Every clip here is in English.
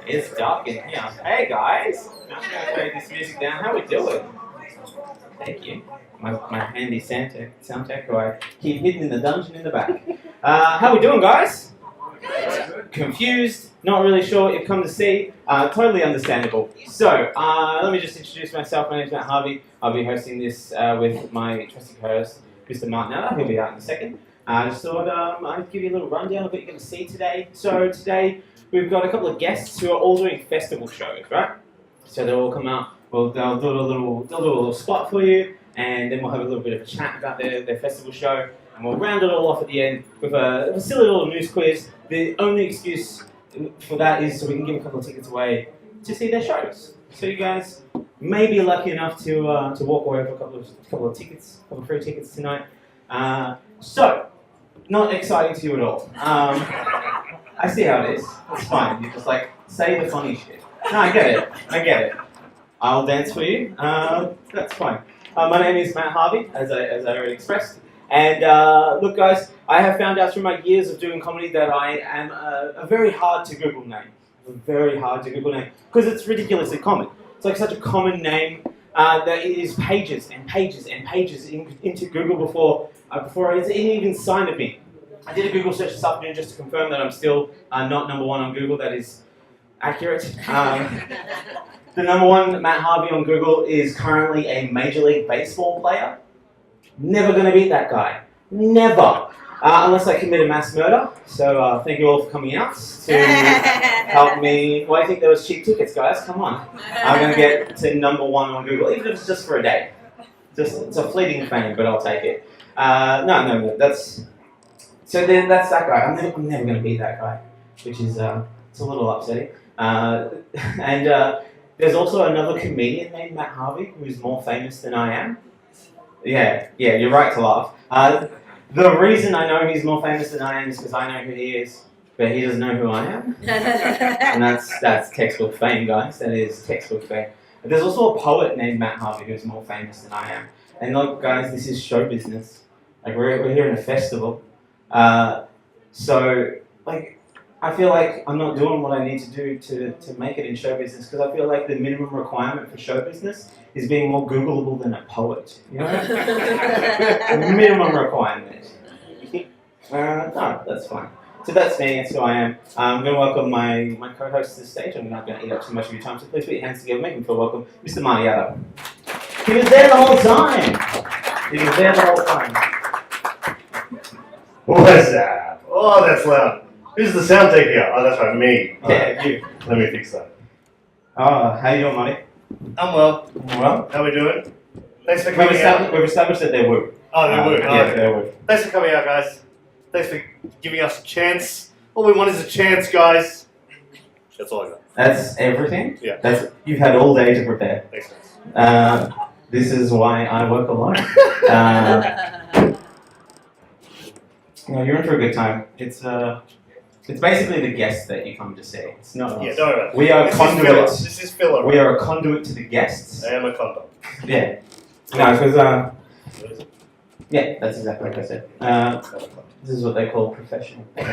It's dark in here. Hey guys, I'm gonna play this music down. How we doing? Thank you. My handy sound tech who I keep hidden in the dungeon in the back. How we doing, guys? Confused, not really sure what you've come to see. Totally understandable. So, let me just introduce myself. My name is Matt Harvey. I'll be hosting this with my trusty co-host, Mr. Marty Atta. He'll be out in a second. I just thought I'd give you a little rundown of what you're going to see today. So today we've got a couple of guests who are all doing festival shows, right? So they'll all come out. They'll do a little spot for you, and then we'll have a little bit of a chat about their festival show, and we'll round it all off at the end with a silly little news quiz. The only excuse for that is so we can give a couple of tickets away to see their shows. So you guys may be lucky enough to walk away with a couple of tickets, a couple of free tickets tonight. So, not exciting to you at all. I see how it is. It's fine. You just say the funny shit. No, I get it. I'll dance for you. That's fine. My name is Matt Harvey, as I already expressed. And look, guys, I have found out through my years of doing comedy that I am a very hard to Google name. Because it's ridiculously common. It's like such a common name that it is pages and pages and pages into Google before it's even signed of me. I did a Google search this afternoon just to confirm that I'm still not number one on Google. That is accurate. The number one Matt Harvey on Google is currently a Major League Baseball player. Never going to beat that guy. Never. Unless I commit a mass murder. So thank you all for coming out to help me. Well, I think there was cheap tickets, guys. Come on. I'm going to get to number one on Google, even if it's just for a day. It's a fleeting fame, but I'll take it. No. That's that guy. I'm never going to beat that guy, which is it's a little upsetting. And there's also another comedian named Matt Harvey who's more famous than I am. Yeah, you're right to laugh. The reason I know he's more famous than I am is because I know who he is, but he doesn't know who I am. And that's textbook fame, guys. That is textbook fame. But there's also a poet named Matt Harvey who's more famous than I am. And look, guys, this is show business. We're here in a festival. So I feel like I'm not doing what I need to do to make it in show business, because I feel like the minimum requirement for show business is being more Googleable than a poet. You know? The minimum requirement. No, that's fine. So that's me, that's who I am. I'm going to welcome my co-host to the stage. I'm not going to eat up too much of your time, so please put your hands together, make him feel welcome. Mr. Marty Atta. He was there the whole time. What's that? Oh, that's loud. Who's the sound tech here? Oh, that's right, me. Yeah, you. Let me fix that. How you doing, Marty? I'm well. Well, how we doing? Thanks for coming out. We've established that they were. Oh, they were. Yeah, they were. Thanks for coming out, guys. Thanks for giving us a chance. All we want is a chance, guys. That's all I got. That's everything? Yeah. You've had all day to prepare. Thanks, guys. This is why I work alone. You're in for a good time. It's basically the guests that you come to see. It's not us. Yeah, don't worry about it. We are conduits. This is filler. We are a conduit to the guests. I am a conduit. Yeah. No, because yeah, that's exactly what I said. This is what they call professional. Well,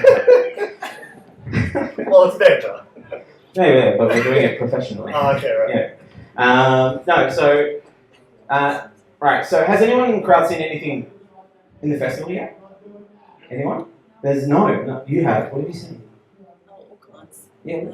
it's better. Yeah, but we're doing it professionally. Oh, okay, right. Yeah. Right. So, has anyone in the crowd seen anything in the festival yet? Anyone? There's no. You have. What have you seen? All kinds. Yeah.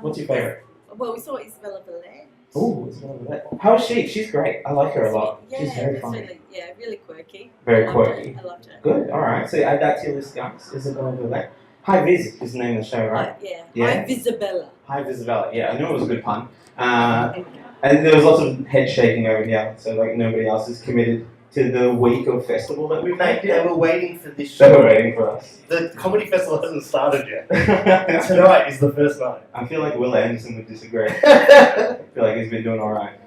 What's your favourite? Well, we saw Isabella Valle. Oh, Isabella Valle. How is she? She's great. I like her a lot. Yeah, she's very funny. Really quirky. Very quirky. I loved her. Good. All right. So add that to your list, guys. Isabella Valle. Hi Viz is the name of the show, right? Yeah. Hi Visabella. Hi Visabella. Yeah, I knew it was a good pun. And there was lots of head shaking over here, so nobody else is committed to the week of festival that we've made. They were waiting for this show. They were waiting for us. The comedy festival hasn't started yet. Tonight is the first night. I feel like Will Anderson would disagree. I feel like he's been doing alright.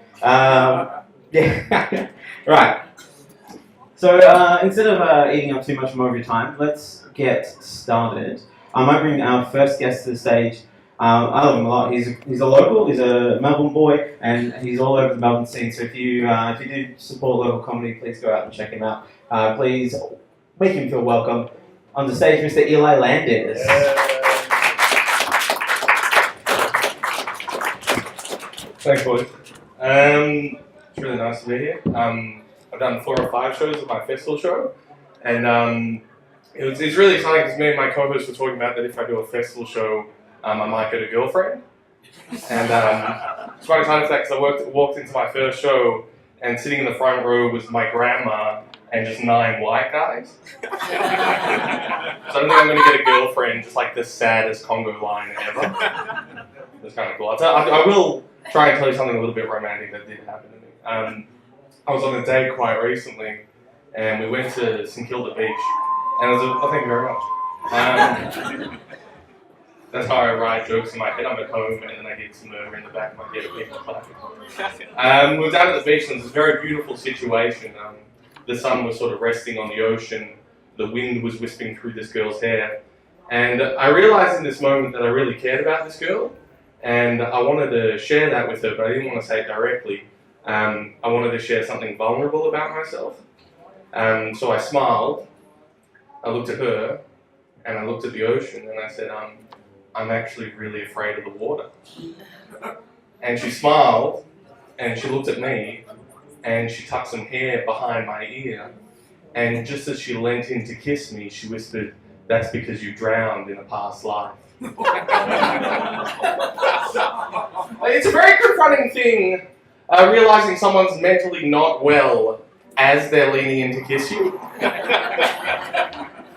Yeah. Right. So instead of eating up too much more of your time, let's get started. I might bring our first guest to the stage. I love him a lot. He's a local. He's a Melbourne boy, and he's all over the Melbourne scene. So if you do support local comedy, please go out and check him out. Please make him feel welcome. On the stage, Mr. Eli Landis. Thanks, boys. It's really nice to be here. I've done 4 or 5 shows at my festival show, and it's really exciting because me and my co-host were talking about that if I do a festival show, I might get a girlfriend. And it's quite exciting for that because I walked into my first show, and sitting in the front row was my grandma and just 9 white guys. So I don't think I'm going to get a girlfriend, just like the saddest Congo line ever. It's kind of cool. I will try and tell you something a little bit romantic that did happen to me. I was on a date quite recently, and we went to St Kilda Beach, and it was oh, thank you very much. That's how I write jokes in my head. I'm at home, and then I get some murmur in the back of my head of people clapping. We were down at the beach, and it was a very beautiful situation. The sun was sort of resting on the ocean. The wind was whispering through this girl's hair. And I realized in this moment that I really cared about this girl, and I wanted to share that with her, but I didn't want to say it directly. I wanted to share something vulnerable about myself. So I smiled, I looked at her, and I looked at the ocean, and I said, I'm actually really afraid of the water. And she smiled, and she looked at me, and she tucked some hair behind my ear, and just as she leant in to kiss me, she whispered, "That's because you drowned in a past life." It's a very confronting thing, realizing someone's mentally not well as they're leaning in to kiss you.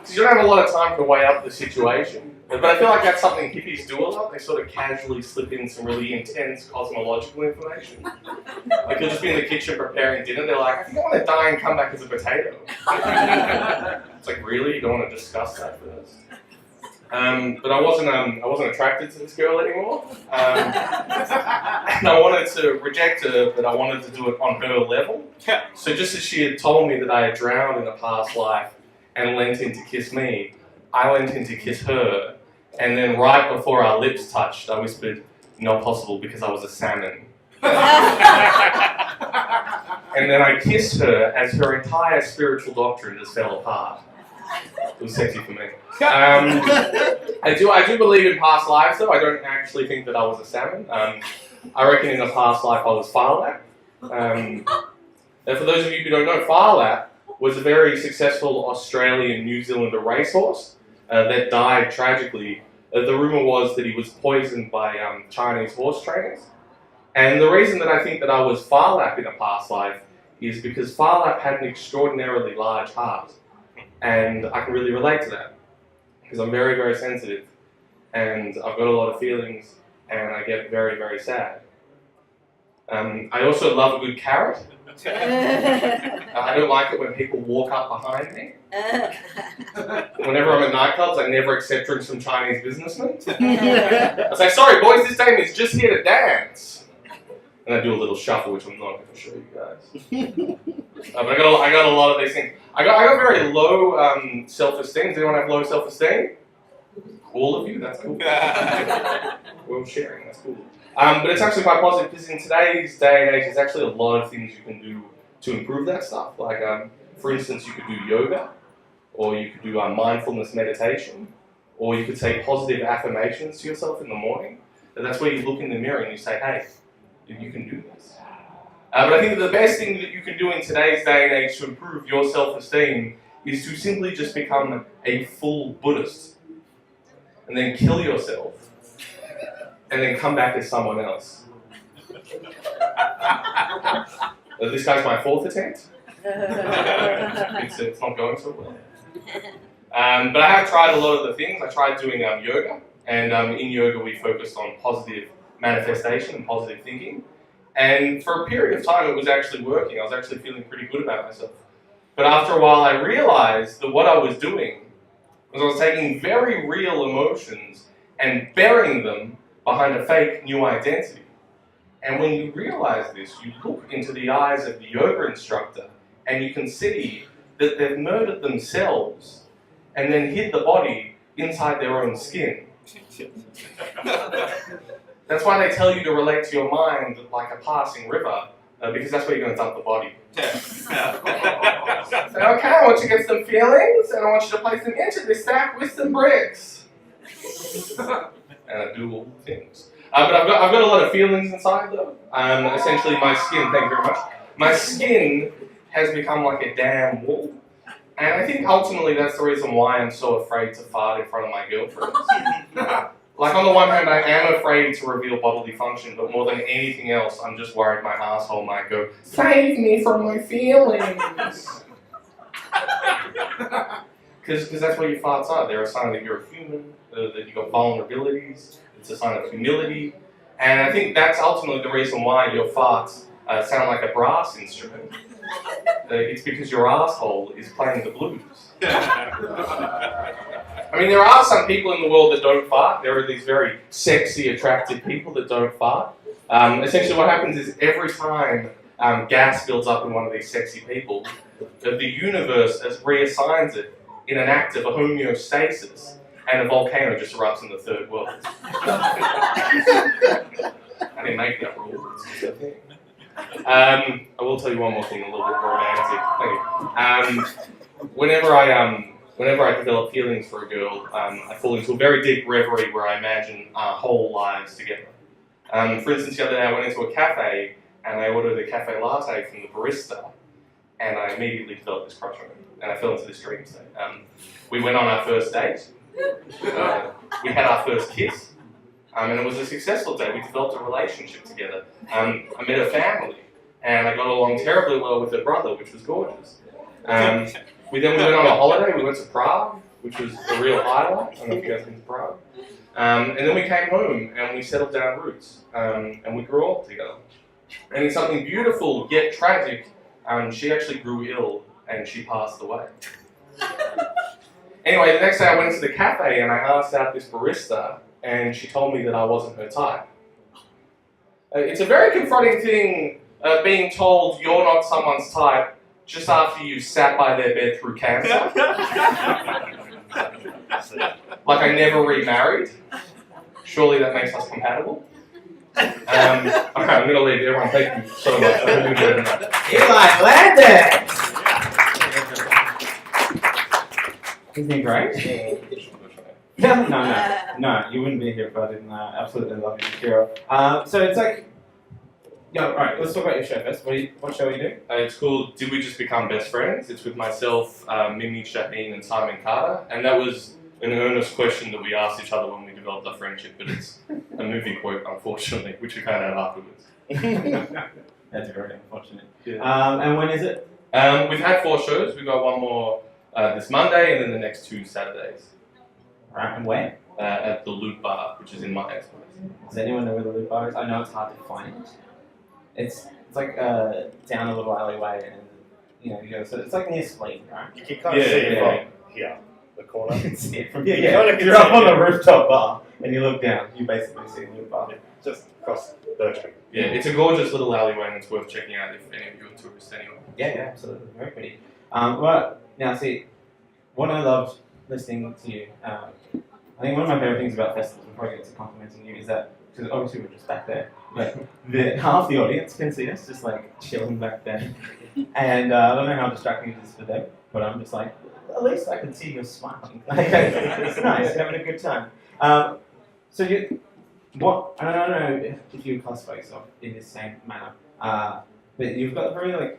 You don't have a lot of time to weigh up the situation. But I feel like that's something hippies do a lot. They sort of casually slip in some really intense cosmological information. Like you'll just be in the kitchen preparing dinner, they're like, "I think I want to die and come back as a potato." It's like, really? You don't want to discuss that first? But I wasn't attracted to this girl anymore. And I wanted to reject her, but I wanted to do it on her level. So just as she had told me that I had drowned in a past life and leant in to kiss me, I went in to kiss her, and then right before our lips touched, I whispered, "Not possible because I was a salmon." And then I kissed her as her entire spiritual doctrine just fell apart. It was sexy for me. I do believe in past lives though. I don't actually think that I was a salmon. I reckon in a past life I was Farlap. And for those of you who don't know, Farlap was a very successful Australian New Zealander racehorse that died tragically. The rumour was that he was poisoned by Chinese horse trainers. And the reason that I think that I was Farlap in a past life is because Farlap had an extraordinarily large heart. And I can really relate to that. Because I'm very, very sensitive. And I've got a lot of feelings, and I get very, very sad. I also love a good carrot. I don't like it when people walk up behind me. Whenever I'm at nightclubs, I never accept drinks from Chinese businessmen. I say, "Sorry boys, this dame is just here to dance." And I do a little shuffle, which I'm not going to show you guys. But I got a lot of these things. I got very low self-esteem. Does anyone have low self-esteem? All of you? That's cool. We're all sharing, that's cool. But it's actually quite positive because in today's day and age, there's actually a lot of things you can do to improve that stuff. Like, for instance, you could do yoga, or you could do mindfulness meditation, or you could say positive affirmations to yourself in the morning. And that's where you look in the mirror and you say, "Hey, you can do this." But I think that the best thing that you can do in today's day and age to improve your self-esteem is to simply just become a full Buddhist, and then kill yourself, and then come back as someone else. This guy's my 4th attempt. It's not going so well. But I have tried a lot of the things. I tried doing yoga, and in yoga we focused on positive manifestation and positive thinking. And for a period of time it was actually working. I was actually feeling pretty good about myself. But after a while I realized that what I was doing was I was taking very real emotions and burying them behind a fake new identity. And when you realize this, you look into the eyes of the yoga instructor and you can see that they've murdered themselves and then hid the body inside their own skin. That's why they tell you to relate to your mind like a passing river, because that's where you're going to dump the body. So, okay, I want you to get some feelings, and I want you to place them into this sack with some bricks. and I do all the things. But I've got a lot of feelings inside though. Essentially my skin, thank you very much. My skin has become like a damn wall. And I think ultimately that's the reason why I'm so afraid to fart in front of my girlfriends. Like on the one hand, I am afraid to reveal bodily function, but more than anything else, I'm just worried my asshole might go, save me from my feelings. Because that's what your farts are. They're a sign that you're a human, that you've got vulnerabilities. It's a sign of humility. And I think that's ultimately the reason why your farts sound like a brass instrument. It's because your asshole is playing the blues. I mean, there are some people in the world that don't fart. There are these very sexy, attractive people that don't fart. Essentially what happens is every time gas builds up in one of these sexy people, the universe reassigns it in an act of a homeostasis, and a volcano just erupts in the third world. I didn't make that rule, it's just a thing. I will tell you one more thing, a little bit romantic. Thank you. Whenever I develop feelings for a girl, I fall into a very deep reverie where I imagine our whole lives together. For instance, the other day I went into a cafe and I ordered a cafe latte from the barista, and I immediately developed this crush on her, and I fell into this dream state. We went on our first date. We had our first kiss. And it was a successful day. We developed a relationship together. I met her family, and I got along terribly well with her brother, which was gorgeous. We went on a holiday. We went to Prague, which was a real highlight. I don't know if you guys been to Prague. And then we came home, and we settled down roots, and we grew up together. And it's something beautiful yet tragic. She actually grew ill, and she passed away. Anyway, the next day I went into the cafe, and I asked out this barista, and she told me that I wasn't her type. It's a very confronting thing, being told you're not someone's type just after you sat by their bed through cancer. Like I never remarried. Surely that makes us compatible. Okay, I'm going to leave. Everyone, thank you so much. I hope you enjoyed it. Eli Landon! Isn't he great? No, you wouldn't be here if I didn't absolutely love you, Kira. So it's like, alright, let's talk about your show first. What show are you doing? It's called Did We Just Become Best Friends? It's with myself, Mimi, Shaheen, and Simon Carter. And that was an earnest question that we asked each other when we developed our friendship, but it's a movie quote, unfortunately, which we found out afterwards. That's very unfortunate. Yeah. And when is it? We've had 4 shows. We've got one more this Monday, and then the next 2 Saturdays. Right, and where? At the Loot Bar, which is in my house. Does anyone know where the Loot Bar is? I know it's hard to find. It's like down a little alleyway, and you go. So it's like near Spleen, right? You can kind of see it from here, the corner. You can see it from here. Yeah, you're up on the rooftop bar, and you look down. You basically see the Loot Bar. Just across Birch Street. Yeah, it's a gorgeous little alleyway, and it's worth checking out if any of you are tourists anyway. Yeah, absolutely, very pretty. Well, now see, what I loved listening to you. I think one of my favorite things about festivals, before I get to complimenting you, is that, because obviously we're just back there, but half the audience can see us just like chilling back there. And I don't know how distracting it is for them, but I'm just like, at least I can see you smiling. It's nice, having a good time. So I don't know if you classify yourself in this same manner, but you've got a very like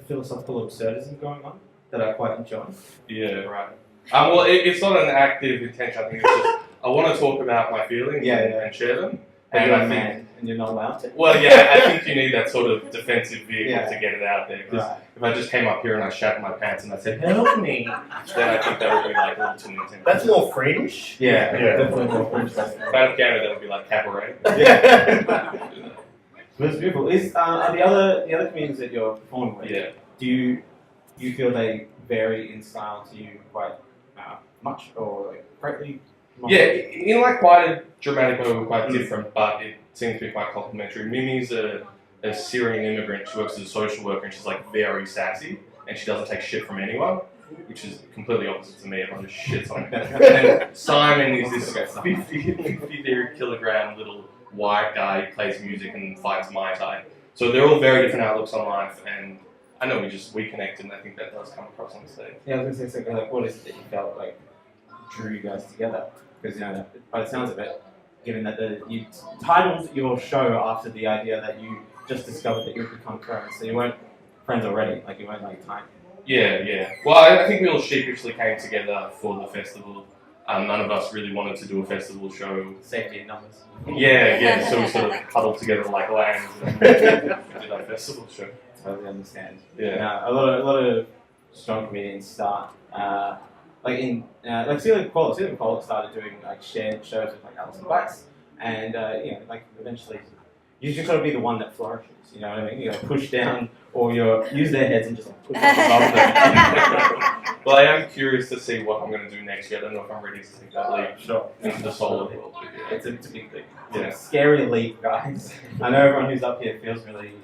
philosophical absurdism going on that I quite enjoy. Yeah, right. Well, it's not an active intention. I think it's just I want to talk about my feelings and share them. And you're a man, and you're not allowed to. Well, yeah, I think you need that sort of defensive vehicle to get it out there. Because if I just came up here and I shat my pants and I said, "Help me," then I think that would be like a little too intimidating. That's more fringe. Yeah, definitely more fringe. If I had Canada, that would be like cabaret. Yeah. That's beautiful. Are the other comedians that you're performing with? Yeah. Do you feel they vary in style to you quite much, or like greatly? Yeah, in like quite a dramatic way, we're quite different, but it seems to be quite complementary. Mimi's a Syrian immigrant. She works as a social worker, and she's like very sassy, and she doesn't take shit from anyone, which is completely opposite to me. Everyone just shits on me. And then Simon is this 50 kilogram little white guy who plays music and fights Muay Thai. So they're all very different outlooks on life, and I know we connect, and I think that does come across on the stage. Yeah, I was going to say, so, like, what is it that you felt like drew you guys together? Because by the sounds of it, given that you titled your show after the idea that you just discovered that you would become friends, so you weren't friends already, like you weren't like time. Yeah. Well, I think we all sheepishly came together for the festival. None of us really wanted to do a festival show. Safety in numbers. Yeah. So we sort of huddled together like lambs and did our festival show. Totally understand. Yeah. A lot of strong comedians start like Celia Collett started doing like shared shows with like Alison Bites, and like eventually you should sort of be the one that flourishes. You know what I mean? You push down or use their heads and just like push up above them. Well, I am curious to see what I'm going to do next year. I don't know if I'm ready to take that leap Sure. into the solo world. But yeah. It's a big thing. Yeah. It's a scary leap, guys. I know everyone who's up here feels really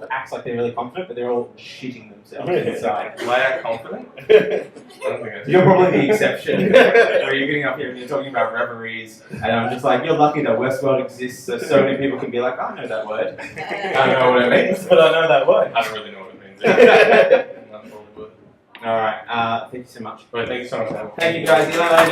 acts like they're really confident, but they're all shitting themselves inside. Am I confident? I don't think I do. You're probably the exception. Where you're getting up here and you're talking about reveries, and I'm just like, you're lucky that Westworld exists, so many people can be like, I know that word. I don't know what it means, but I know that word. I don't really know what it means. Yeah. Not all the word. All right. Thank you so much. But thank you so much, Adam. Thank you, guys. You know what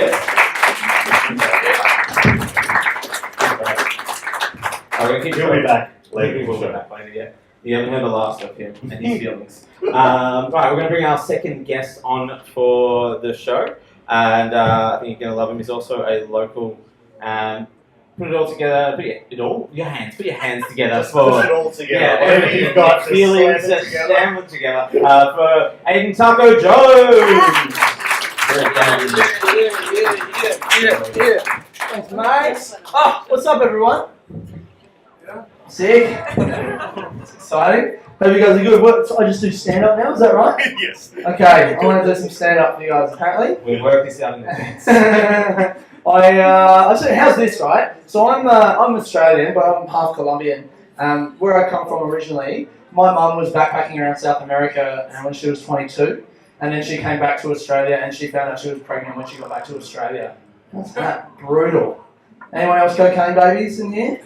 We're gonna keep He'll be back later. later. We'll be back later. Yeah. You haven't heard the last of him and his feelings. Right. We're gonna bring our second guest on for the show, and I think you're gonna love him. He's also a local. Put it all together. Put your hands together Just for push it all together. yeah, Whatever everything you've got, just feelings slam it together. slam it together for Aidan Taco Jones. Yeah. Thanks, mate. Oh, what's up, everyone? Sick. It's exciting. Hope you guys are good. What? So I just do stand up now, is that right? Yes. Okay, I want to do some stand up for you guys, apparently. We worked this out in advance. I said, how's this, right? So I'm Australian, but I'm half Colombian. Where I come from originally, my mum was backpacking around South America when she was 22, and then she came back to Australia and she found out she was pregnant when she got back to Australia. That's that brutal. Anyone else cocaine babies in here?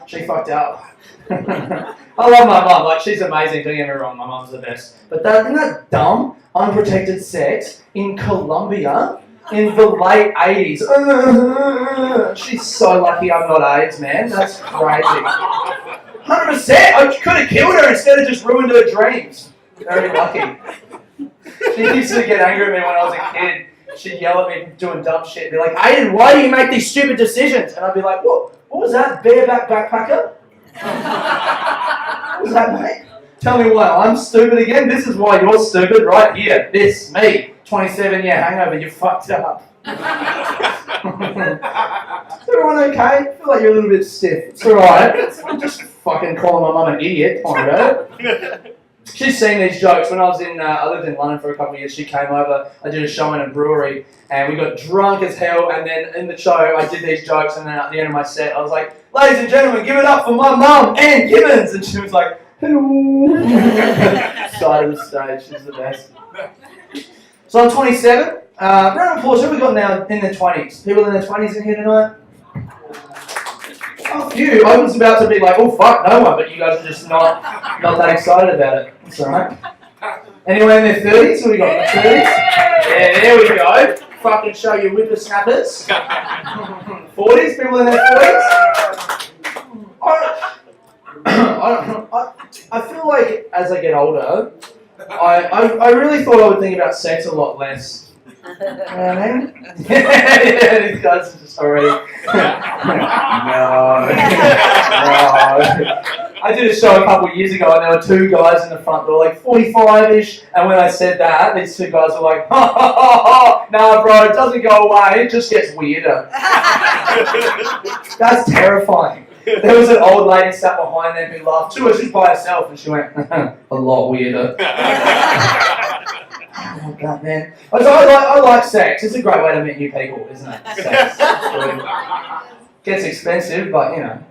She fucked up. I love my mum, like she's amazing, don't get me wrong, my mum's the best. But isn't that dumb, unprotected sex in Colombia in the late 80s? She's so lucky I'm not AIDS, man, that's crazy. 100%, I could have killed her instead of just ruined her dreams. Very lucky. She used to get angry at me when I was a kid. She'd yell at me for doing dumb shit, be like, Aidan, why do you make these stupid decisions? And I'd be like, what was that, bareback backpacker? What was that, mate? Tell me why I'm stupid again? This is why you're stupid right here. This, me, 27-year hangover, you fucked up. Is everyone okay? I feel like you're a little bit stiff. It's alright. I'm just fucking calling my mum an idiot. Don't worry about it. She's seen these jokes. When I lived in London for a couple of years, she came over, I did a show in a brewery, and we got drunk as hell, and then in the show, I did these jokes, and then at the end of my set, I was like, ladies and gentlemen, give it up for my mum, Ann Gibbons! And she was like, hello. Side of the stage, she's the best. So I'm 27. Round of applause, who we got now in their 20s? People in their 20s in here tonight? A few. I was about to be like, oh fuck, no one, but you guys are just not that excited about it. It's alright. Anyone in their 30s? Who we got in their 30s? Yeah, there we go. Fucking show you whippersnappers. 40s? People in their 40s? I feel like as I get older, I really thought I would think about sex a lot less. You know what I mean? Yeah, these guys are just already. No. I did a show a couple of years ago and there were two guys in the front, they were like 45-ish, and when I said that, these two guys were like, ha ha ha ha, nah bro, it doesn't go away, it just gets weirder. That's terrifying. There was an old lady sat behind them who laughed. She was just by herself and she went, a lot weirder. Oh my god, man. I like sex. It's a great way to meet new people, isn't it? Sex. Gets expensive, but you know.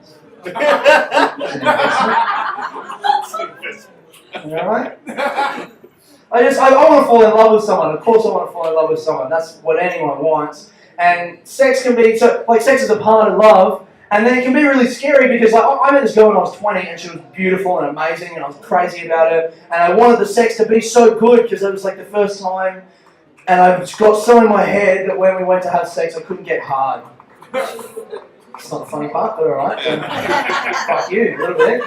Alright? I want to fall in love with someone. Of course I want to fall in love with someone. That's what anyone wants. And sex can be, sex is a part of love. And then it can be really scary because I met this girl when I was 20 and she was beautiful and amazing and I was crazy about her. And I wanted the sex to be so good because it was like the first time. And I got so in my head that when we went to have sex I couldn't get hard. It's not the funny part, but alright. Fuck you, a little bit.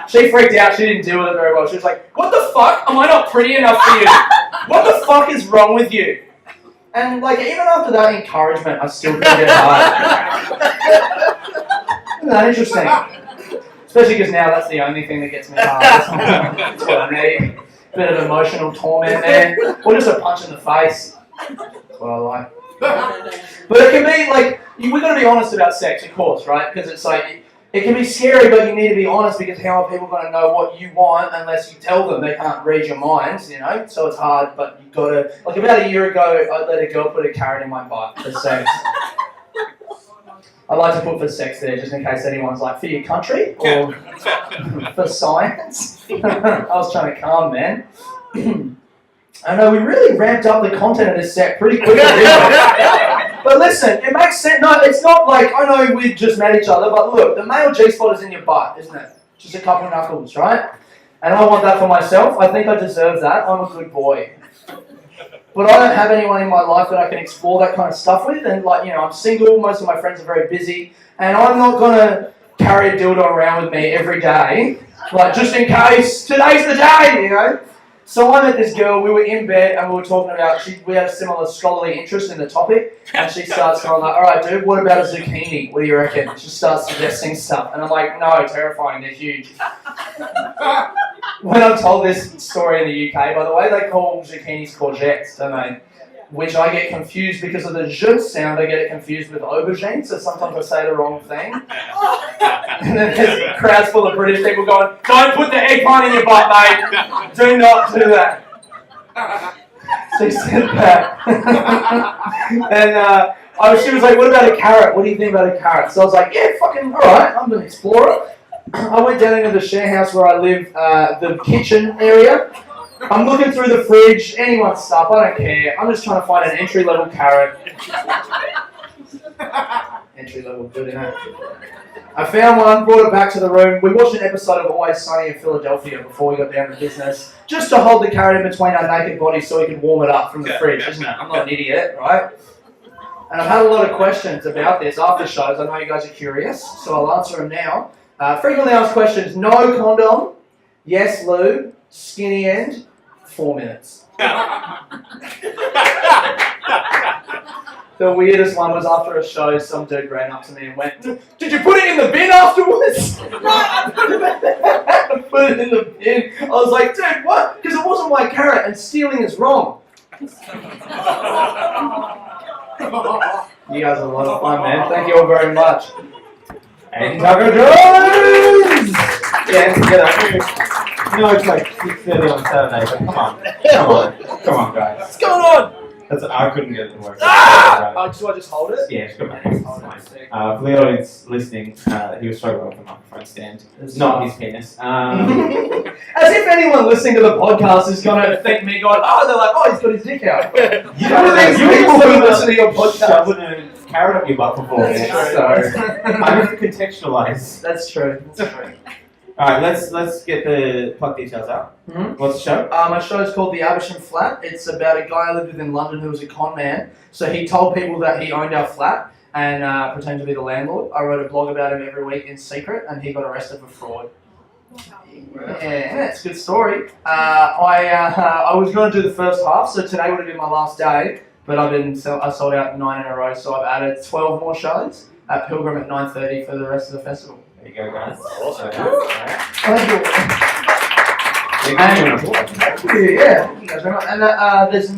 She freaked out, she didn't deal with it very well. She was like, what the fuck? Am I not pretty enough for you? What the fuck is wrong with you? And like, even after that encouragement, I still couldn't get hard. Isn't that interesting? Especially because now that's the only thing that gets me hard. That's what I need. Bit of emotional torment there. Or just a punch in the face. That's what I like. But it can be like, we've got to be honest about sex, of course, right? Because it's like, it can be scary, but you need to be honest because how are people going to know what you want unless you tell them? They can't read your minds, you know? So it's hard, but you've got to... Like about a year ago, I let a girl put a carrot in my butt for sex. I like to put for sex there just in case anyone's like, for your country or for science. I was trying to calm, man. I know we really ramped up the content of this set pretty quickly, didn't we? But listen, it makes sense. No, it's not like, I know we just met each other, but look, the male G-spot is in your butt, isn't it? Just a couple of knuckles, right? And I want that for myself. I think I deserve that. I'm a good boy. But I don't have anyone in my life that I can explore that kind of stuff with. And like, you know, I'm single. Most of my friends are very busy. And I'm not going to carry a dildo around with me every day. Like, just in case, today's the day, you know? So I met this girl, we were in bed and we were talking about, we had a similar scholarly interest in the topic, and she starts going like, alright dude, what about a zucchini? What do you reckon? She starts suggesting stuff, and I'm like, no, terrifying, they're huge. When I'm told this story in the UK, by the way, they call zucchinis courgettes, don't they? Which I get confused because of the zh sound, I get it confused with aubergine, so sometimes I say the wrong thing. And then there's crowds full of British people going, don't put the eggplant in your butt, mate. Do not do that. She said that. And she was like, what about a carrot? What do you think about a carrot? So I was like, yeah, fucking alright, I'm an explorer. I went down into the share house where I live, the kitchen area. I'm looking through the fridge, anyone's stuff, I don't care. I'm just trying to find an entry-level carrot. Entry-level, good enough. I found one, brought it back to the room. We watched an episode of Always Sunny in Philadelphia before we got down to business, just to hold the carrot in between our naked bodies so we could warm it up from the fridge, isn't it? I'm not an idiot, right? And I've had a lot of questions about this after shows. I know you guys are curious, so I'll answer them now. Frequently asked questions, no condom, yes lube, skinny end, 4 minutes. The weirdest one was after a show, some dude ran up to me and went, did you put it in the bin afterwards? No, I put it in the bin. I was like, dude, what? Because it wasn't my carrot and stealing is wrong. You guys are a lot of fun, man. Thank you all very much. And Taco Jones! Yeah, get up. You know, it's like 6:30 on Saturday, but come on, guys. What's going on? I couldn't get it to work. Do I just hold it? Yeah, it's good, man. It's fine. For the audience listening, he was struggling with the microphone stand. It's not his penis. As if anyone listening to the podcast is going to think me going, oh, they're like, oh, he's got his dick out. You know what people who listen to your podcast. Shoving a carrot up your butt for 4 minutes. So I have to contextualize. That's true. That's true. Alright, let's get the plot details out. Mm-hmm. What's the show? My show is called The Abersham Flat. It's about a guy who lived within London who was a con man. So he told people that he owned our flat and pretended to be the landlord. I wrote a blog about him every week in secret and he got arrested for fraud. Yeah, it's a good story. I was going to do the first half, so today would have been my last day, but I sold out 9 in a row, so I've added 12 more shows at Pilgrim at 9:30 for the rest of the festival. There you go, guys. Awesome. Thank you. Thank you. Yeah, thank you guys very much. And there's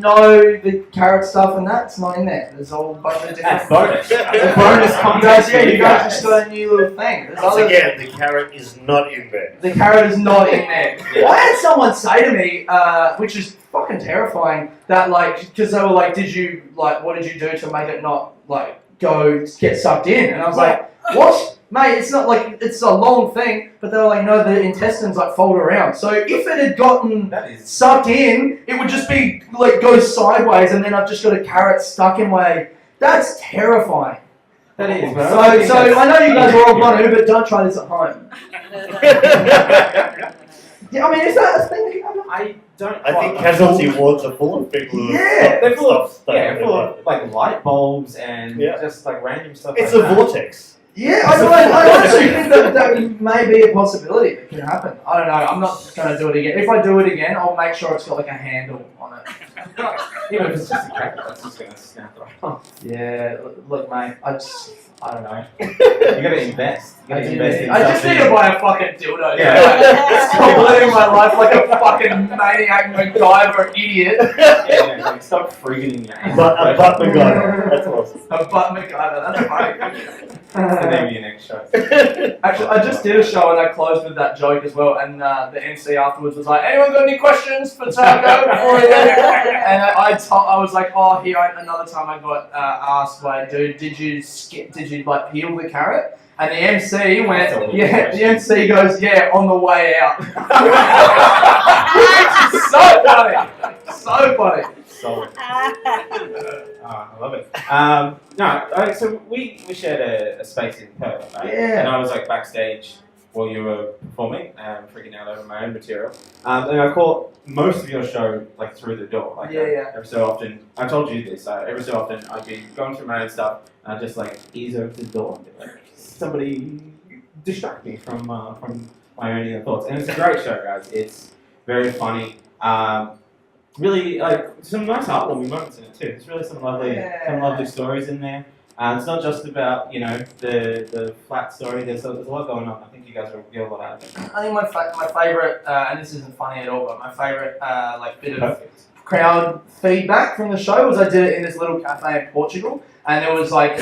the carrot stuff and that, it's not in there. There's all a bunch of different... That's bonus. The bonus content. Yeah, you guys just got a new little thing. Once again, the carrot is not in there. The carrot is not in there. I had someone say to me, which is fucking terrifying, that like, because they were like, what did you do to make it not like go get sucked in? And I was like, what? Mate, it's not like, it's a long thing, but they were like, no, the intestines like fold around. So if it had gotten sucked in, it would just be like go sideways and then I've just got a carrot stuck in my, that's terrifying. That is, So I know you guys are all going to, but don't try this at home. Yeah, I mean, is that a thing that can happen? I don't. I think quite- casualty wards are full of people who Yeah, They're full of stuff. full of like light bulbs and Yeah. just like random stuff. It's like a that. vortex. Yeah, I actually think that may be a possibility that can happen. I don't know. I'm not going to do it again. If I do it again, I'll make sure it's got like a handle on it. Even if it's just a cracker, that's just gonna snap right off. Yeah, look, mate. I don't know. You gotta invest. You gotta invest in I just need to something. buy a fucking dildo. Yeah. Stop living my life like a fucking maniac MacGyver idiot. Yeah, like, stop freaking your ass. But a butt MacGyver. That's awesome. A butt MacGyver. That's funny. That's the name of your next show. Actually, I just did a show and I closed with that joke as well. And the MC afterwards was like, "Anyone got any questions for Taco before we leave?" And I was like, "Oh, here another time I got asked by a dude, did you like peel the carrot?" And the MC went, "Yeah." The MC goes, "Yeah, on the way out." So funny. So funny. Solid. I love it. So we shared a space in Perth, right? Yeah. And I was like backstage while you were performing, freaking out over my own material. And I caught most of your show like through the door. Like Yeah. every so often, I told you this. Every so often, I'd be going through my own stuff, and I'd just like ease over to the door and be like, somebody distract me from my own inner thoughts. And it's a great show, guys. It's very funny. Really, like some nice heartwarming moments in it too. There's really some lovely stories in there. It's not just about the flat story. There's a lot going on. I think you guys will get a lot out of it. I think my favourite, and this isn't funny at all, but my favourite bit of Perfect. crowd feedback from the show was I did it in this little cafe in Portugal, and there were like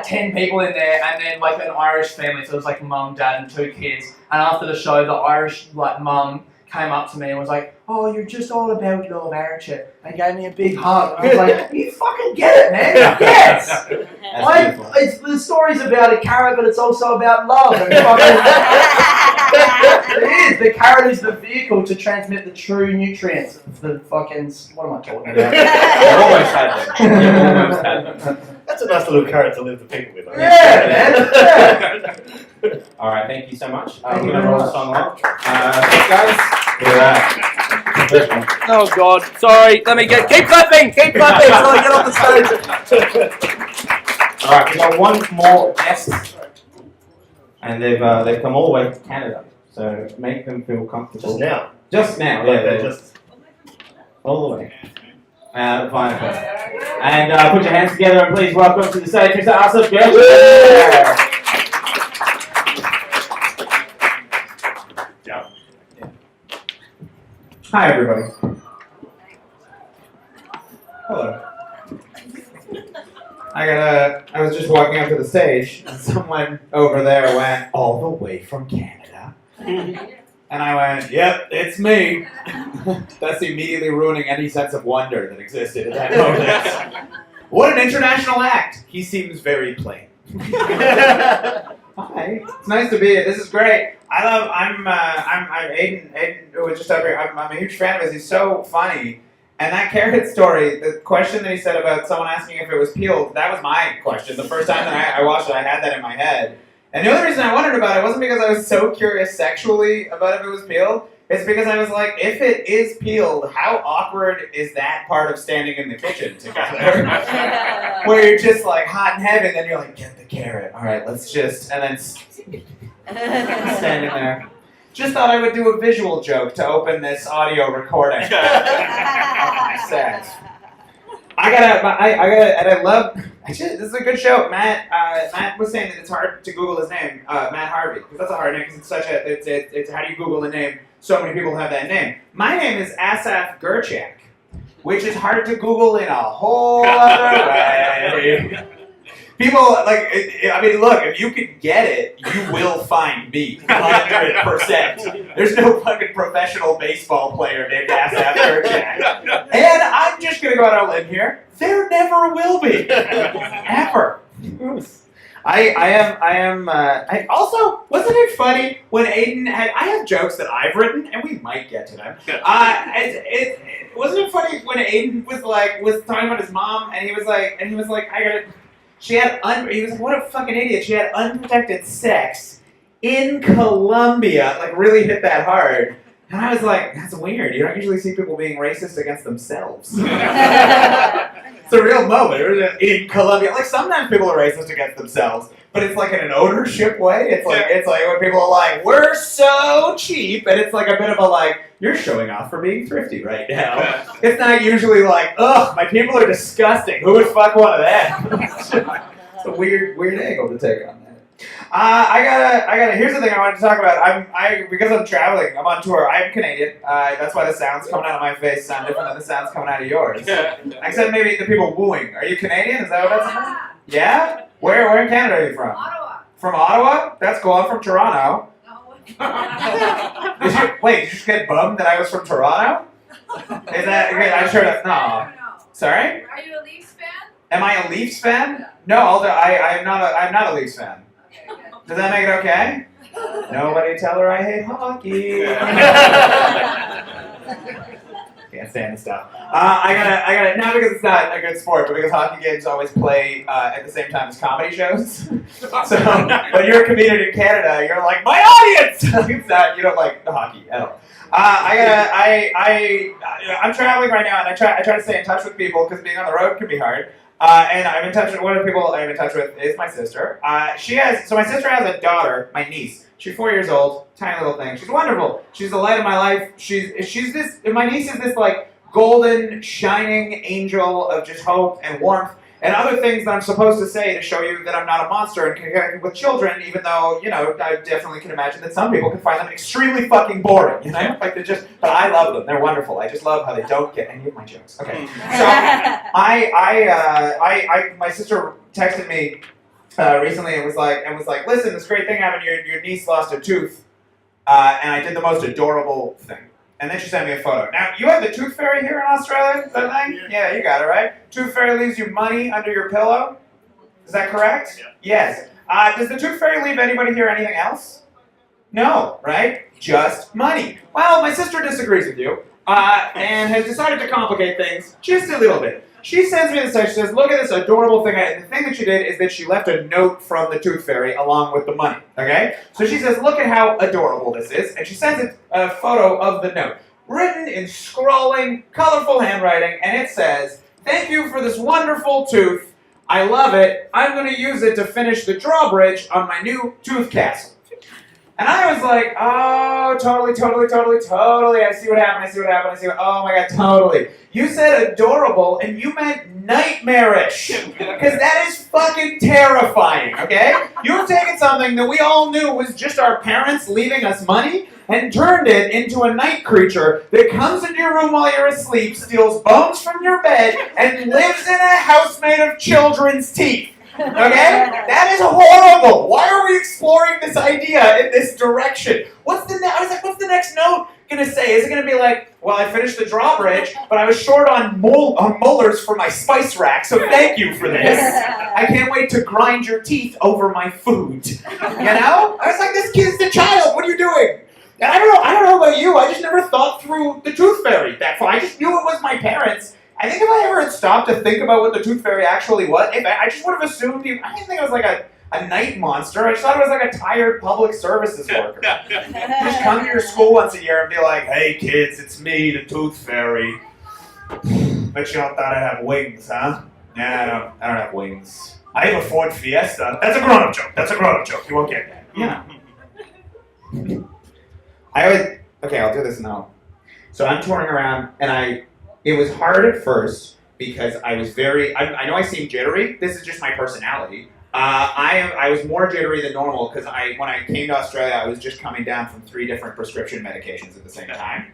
10 people in there, and then like an Irish family, so it was like mum, dad, and 2 kids. And after the show, the Irish mum came up to me and was like, "Oh, you're just all about love, aren't you?" And gave me a big hug. And I was like, "You fucking get it, man! Yes!" That's beautiful. The story's about a carrot, but it's also about love. And it is. The carrot is the vehicle to transmit the true nutrients of the fucking. What am I talking about? You almost had them. You almost had them. That's a nice little carrot to leave the people with. I Yeah, man. Yeah. All right, thank you so much. Thank We're you going to very roll much. the song along. Thanks, guys. Look at that. Oh God! Sorry. Let me keep clapping until I get off the stage. All right, we've got one more guest, and they've come all the way from Canada, so make them feel comfortable. Just now. Just now, Like yeah, they're they're just. all the way. Fine. And put your hands together and please welcome to the stage Mr. Asaf Gerchak. Hi, everybody. Hello. I was just walking up to the stage, and someone over there went, "All the way from Canada?" And I went, "Yep, it's me." That's immediately ruining any sense of wonder that existed at that moment. What an international act! He seems very plain. Hi, it's nice to be here. This is great. I'm Aidan. Aidan was just over here. I'm a huge fan of his. He's so funny. And that carrot story, the question that he said about someone asking if it was peeled, that was my question. The first time that I watched it, I had that in my head. And the only reason I wondered about it wasn't because I was so curious sexually about if it was peeled. It's because I was like, if it is peeled, how awkward is that part of standing in the kitchen together? Where you're just like hot and heavy, and then you're like, get the carrot. All right, let's just, and then standing there. Just thought I would do a visual joke to open this audio recording of my set. I love. Actually, this is a good show. Matt was saying that it's hard to Google his name, Matt Harvey, because that's a hard name. Because it's such a. It's how do you Google a name? So many people have that name. My name is Asaf Gerchak, which is hard to Google in a whole other way. People, like, I mean, look, if you can get it, you will find me, 100%. There's no fucking professional baseball player named Asaf Gerchak. And I'm just going to go out on a limb here. There never will be. Ever. I also, wasn't it funny when Aidan I have jokes that I've written, and we might get to them. Wasn't it funny when Aidan was talking about his mom, and he was like, he was like, what a fucking idiot. She had unprotected sex in Colombia. Like, really hit that hard. And I was like, that's weird. You don't usually see people being racist against themselves. It's a real moment in Colombia. Like sometimes people are racist against themselves, but it's like in an ownership way. It's like when people are like, we're so cheap, and it's like a bit of a like, you're showing off for being thrifty right now. It's not usually like, ugh, my people are disgusting. Who would fuck one of them? It's a weird angle to take on that. I gotta. Here's the thing I wanted to talk about. Because I'm traveling. I'm on tour. I'm Canadian. That's why the sounds coming out of my face sound different than the sounds coming out of yours. Except maybe the people wooing. Are you Canadian? Is that what that's about? Yeah. Where in Canada are you from? Ottawa. From Ottawa? That's cool. I'm from Toronto. No. Did you just get bummed that I was from Toronto? Is that? I'm sure that's no. Sorry. Are you a Leafs fan? Am I a Leafs fan? No, I'm not a Leafs fan. Okay, good. Does that make it okay? Nobody tell her I hate hockey. Can't stand this stuff. I gotta, not because it's not a good sport, but because hockey games always play at the same time as comedy shows. So when you're a comedian in Canada, you're like, my audience! It's not, you don't like the hockey at all. I'm traveling right now, and I try to stay in touch with people because being on the road can be hard. And I'm in touch with one of the people I'm in touch with is my sister. My sister has a daughter, my niece. She's 4 years old, tiny little thing. She's wonderful. She's the light of my life. My niece is this like golden, shining angel of just hope and warmth and other things that I'm supposed to say to show you that I'm not a monster and can connect with children, even though, I definitely can imagine that some people can find them extremely fucking boring, Like but I love them. They're wonderful. I just love how they don't get any of my jokes. Okay. So my sister texted me recently and was like, listen, this great thing happened. Your niece lost a tooth, and I did the most adorable thing. And then she sent me a photo. Now, you have the tooth fairy here in Australia? Is that thing? Yeah, you got it, right? Tooth fairy leaves you money under your pillow? Is that correct? Yeah. Yes. Does the tooth fairy leave anybody here anything else? No, right? Just money. Well, my sister disagrees with you and has decided to complicate things just a little bit. She sends me this text. She says, look at this adorable thing. And the thing that she did is that she left a note from the tooth fairy along with the money. Okay? So she says, look at how adorable this is. And she sends it a photo of the note, written in scrolling, colorful handwriting. And it says, thank you for this wonderful tooth. I love it. I'm going to use it to finish the drawbridge on my new tooth castle. And I was like, oh, totally. I see what happened. Oh my God, totally. You said adorable and you meant nightmarish. Because that is fucking terrifying, okay? You've taken something that we all knew was just our parents leaving us money and turned it into a night creature that comes into your room while you're asleep, steals bones from your bed, and lives in a house made of children's teeth. Okay? That is horrible. Why are we exploring this idea in this direction? I was like, what's the next note gonna say? Is it gonna be like, well, I finished the drawbridge, but I was short on molars for my spice rack, so thank you for this. I can't wait to grind your teeth over my food. I was like, this kid's the child. What are you doing? And I don't know about you. I just never thought through the tooth fairy that far. I just knew it was my parents. I think if I ever had stopped to think about what the tooth fairy actually was, I just would have assumed I didn't think it was like a night monster. I just thought it was like a tired public services worker. Just come to your school once a year and be like, hey kids, it's me, the tooth fairy. Bet you all thought I'd have wings, huh? Yeah, I don't have wings. I have a Ford Fiesta. That's a grown-up joke. You won't get that. Yeah. Okay, I'll do this now. So I'm touring around and it was hard at first because I was I know I seem jittery. This is just my personality. I was more jittery than normal because when I came to Australia, I was just coming down from 3 different prescription medications at the same time.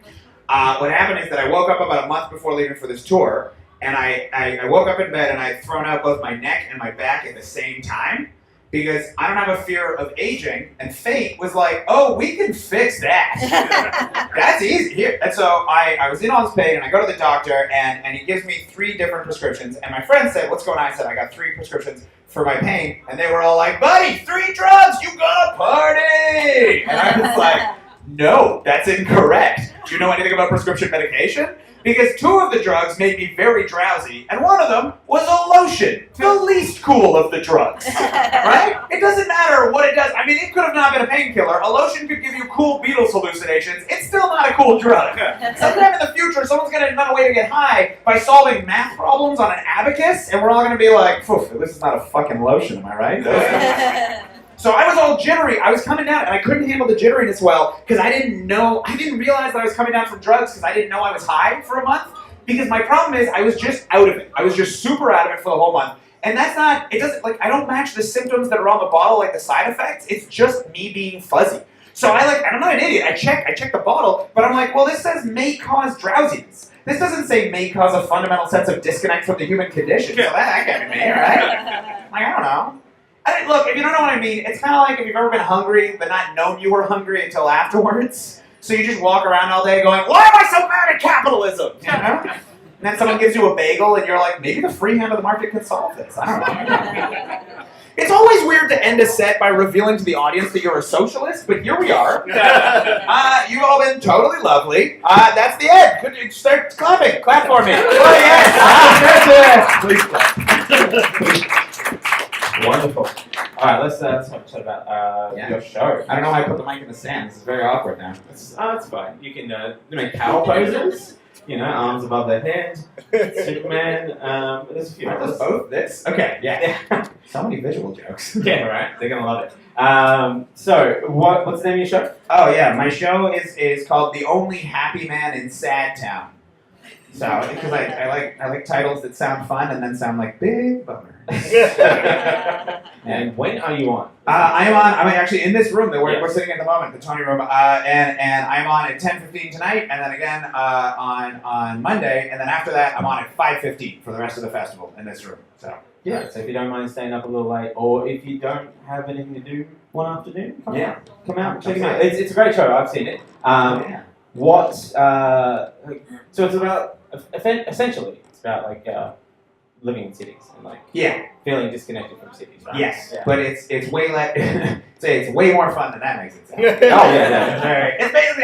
What happened is that I woke up about a month before leaving for this tour, and I woke up in bed and I'd thrown out both my neck and my back at the same time because I don't have a fear of aging, and fate was like, oh, we can fix that. That's easy. Here. And so I was in all this pain, and I go to the doctor, and he gives me 3 different prescriptions, and my friend said, what's going on? I said, I got 3 prescriptions for my pain, and they were all like, buddy, 3 drugs, you gotta party! And I was like, no, that's incorrect. Do you know anything about prescription medication? because 2 of the drugs made me very drowsy, and one of them was a lotion, the least cool of the drugs. Right? It doesn't matter what it does. I mean, it could have not been a painkiller. A lotion could give you cool Beatles hallucinations. It's still not a cool drug. Sometime in the future, someone's going to invent a way to get high by solving math problems on an abacus, and we're all going to be like, "Poof, this is not a fucking lotion, am I right?" So I was all jittery. I was coming down, and I couldn't handle the jitteriness well because I didn't realize that I was coming down from drugs because I didn't know I was high for a month. Because my problem is I was just out of it. I was just super out of it for the whole month. And that's not, it doesn't, like, I don't match the symptoms that are on the bottle, like the side effects. It's just me being fuzzy. So I'm not an idiot. I check the bottle, but I'm like, well, this says may cause drowsiness. This doesn't say may cause a fundamental sense of disconnect from the human condition. So that can't be me, right? Like, I don't know. Look, if you don't know what I mean, it's kind of like if you've ever been hungry, but not known you were hungry until afterwards. So you just walk around all day going, why am I so mad at capitalism? You know? And then someone gives you a bagel and you're like, maybe the free hand of the market could solve this. I don't know. It's always weird to end a set by revealing to the audience that you're a socialist, but here we are. You've all been totally lovely. That's the end. Could you start clapping? Clap for me. Oh, yes. Please clap. Wonderful. All right, let's talk about your show. I don't know why I put the mic in the stand. This is very awkward now. It's fine. You can make power poses. You know, arms above their head. Superman. There's a few others. Both this. Okay. Yeah. So many visual jokes. Yeah. Right. They're gonna love it. So what's the name of your show? Oh yeah, my show is called The Only Happy Man in Sad Town. So, because I like titles that sound fun and then sound like big bummer. And when are you on? I'm actually in this room that we're sitting at the moment, the Tony room, and I'm on at 10:15 tonight, and then again on Monday, and then after that I'm on at 5:15 for the rest of the festival in this room. So yeah. So if you don't mind staying up a little late, or if you don't have anything to do one afternoon, come out, check it out. It's a great show. I've seen it. So it's about essentially it's about like living in cities and like feeling disconnected from cities, right? Yes, but it's way it's way more fun than that makes it sound. It's basically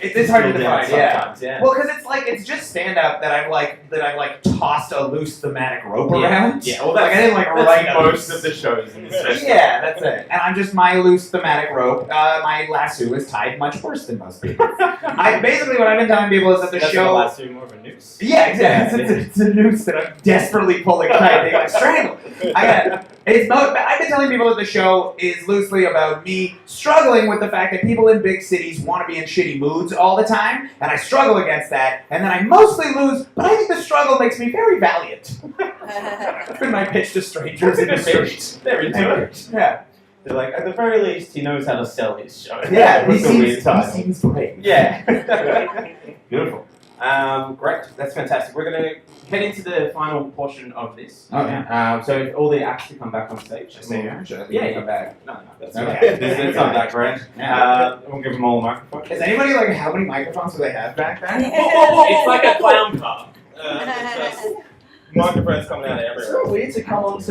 it's hard to define. Yeah. Well, because it's just stand up that I've tossed a loose thematic rope around. Yeah. Well, I didn't write most of the shows in this festival. Yeah, that's it. And I'm just my loose thematic rope. My lasso is tied much worse than most people. Basically what I've been telling people is that the show. Lasso more of a noose. Yeah, exactly. It's a noose that I'm desperately pulling tight. They strangle. I've been telling people that the show is loosely about me struggling with the fact that people in big cities want to be in shitty moods all the time, and I struggle against that, and then I mostly lose, but I think the struggle makes me very valiant. That's been my pitch to strangers in the street. They're into it. Yeah. They're like, at the very least, he knows how to sell his show. Yeah, he seems great. Yeah. Beautiful. Great, that's fantastic. We're going to head into the final portion of this. Okay. So if all the acts to come back on stage. Yeah, come back. No, that's okay. There's some back, right? We'll give them all a microphone. Is anybody how many microphones do they have back there? It's like a clown car. Microphones coming out of everywhere. It's so weird to come onto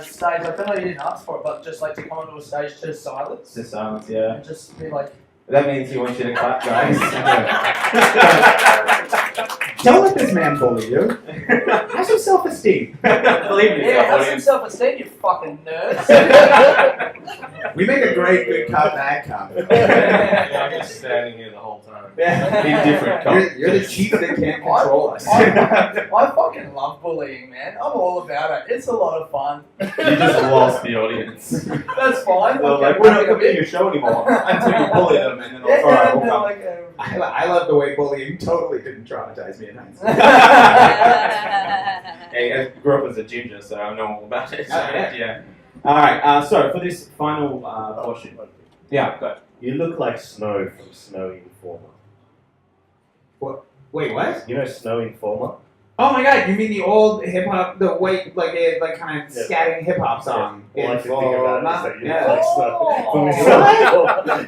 stage. I feel like you didn't ask for it, but just to come onto a stage to silence. To silence, yeah. And just be like. That means he wants you to clap, guys. Don't let this man bully you. Have some self-esteem. Believe me. Yeah, have some self-esteem, you fucking nerds. We make a great good cop, bad cop. I'm just standing here the whole time. Yeah. Be different cop. You're the chief that can't control us. I fucking love bullying, man. I'm all about it. It's a lot of fun. You just lost the audience. That's fine. Well, we're not going to be your show anymore until you bully them, and then we'll come. I love the way bullying totally didn't traumatize me in hindsight. Hey, I grew up as a ginger, so I know all about it. So, yeah. All right. So for this final portion, go. You look like Snow from Snow Informer. What? Wait, what? You know Snow Informer? Oh my God! You mean the old hip hop, the white kind of scatting hip hop song? All I can think about it is that you look like Snow.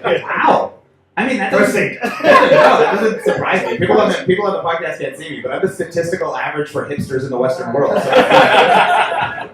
What? Wow. I mean, that doesn't, that doesn't surprise me. People on the podcast can't see me, but I'm the statistical average for hipsters in the Western world. So.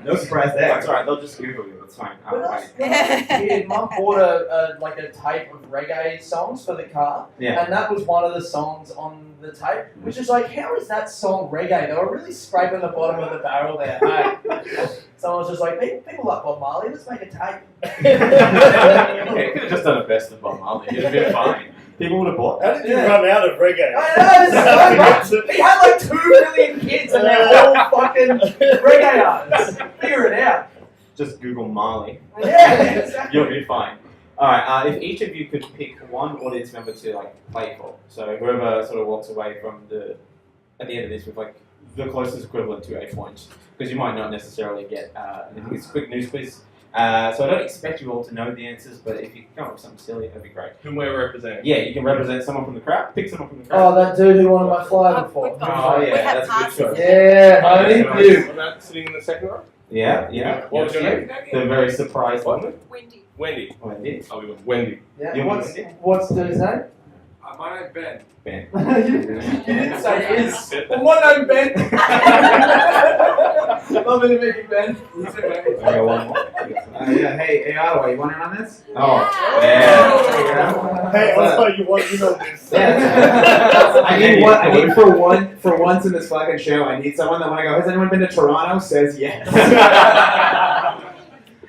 No surprise there. That's alright, they'll just Google you, it's fine. When I was Wait. a kid, Mum bought a tape of reggae songs for the car, Yeah. and that was one of the songs on the tape, which is like, how is that song reggae? They were really scraping the bottom of the barrel there. Hey. Someone was just like, people like Bob Marley, let's make a tape. Yeah, you could have just done a best of Bob Marley, it'd have been fine. People would have bought How that. did you run out of reggae? I know, this is so much. He had like 2 million kids and they're all fucking reggae artists. Figure it out. Just Google Marley. Yeah, exactly. You'll be fine. Alright, if each of you could pick one audience member to play for, so whoever sort of walks away from at the end of this with the closest equivalent to a point, because you might not necessarily get anything. It's a quick news quiz. So I don't expect you all to know the answers, but if you can come up with something silly, that'd be great. Whom we're representing. Yeah, you can represent someone from the crowd. Pick someone from the crowd. Oh, that dude who wanted my flyer before. We've got- Oh, we yeah, have that's a passes. good choice. Yeah, only you. What about sitting in the second row? Yeah. What was your name? The very surprised one. Wendy. Wendy. Wendy. Oh, we got Wendy. Yeah. You What's Wendy? what's the dude's name? My name's Ben. Ben. you didn't say his. Sit. Well, my name's Ben. Lovely to meet you, Ben. I got one more. Yeah, hey, Ottawa, you want in on this? Oh, Yeah. yeah. Hey, also, you know this. I need for once in this fucking show, I need someone that when I go, has anyone been to Toronto? Says yes.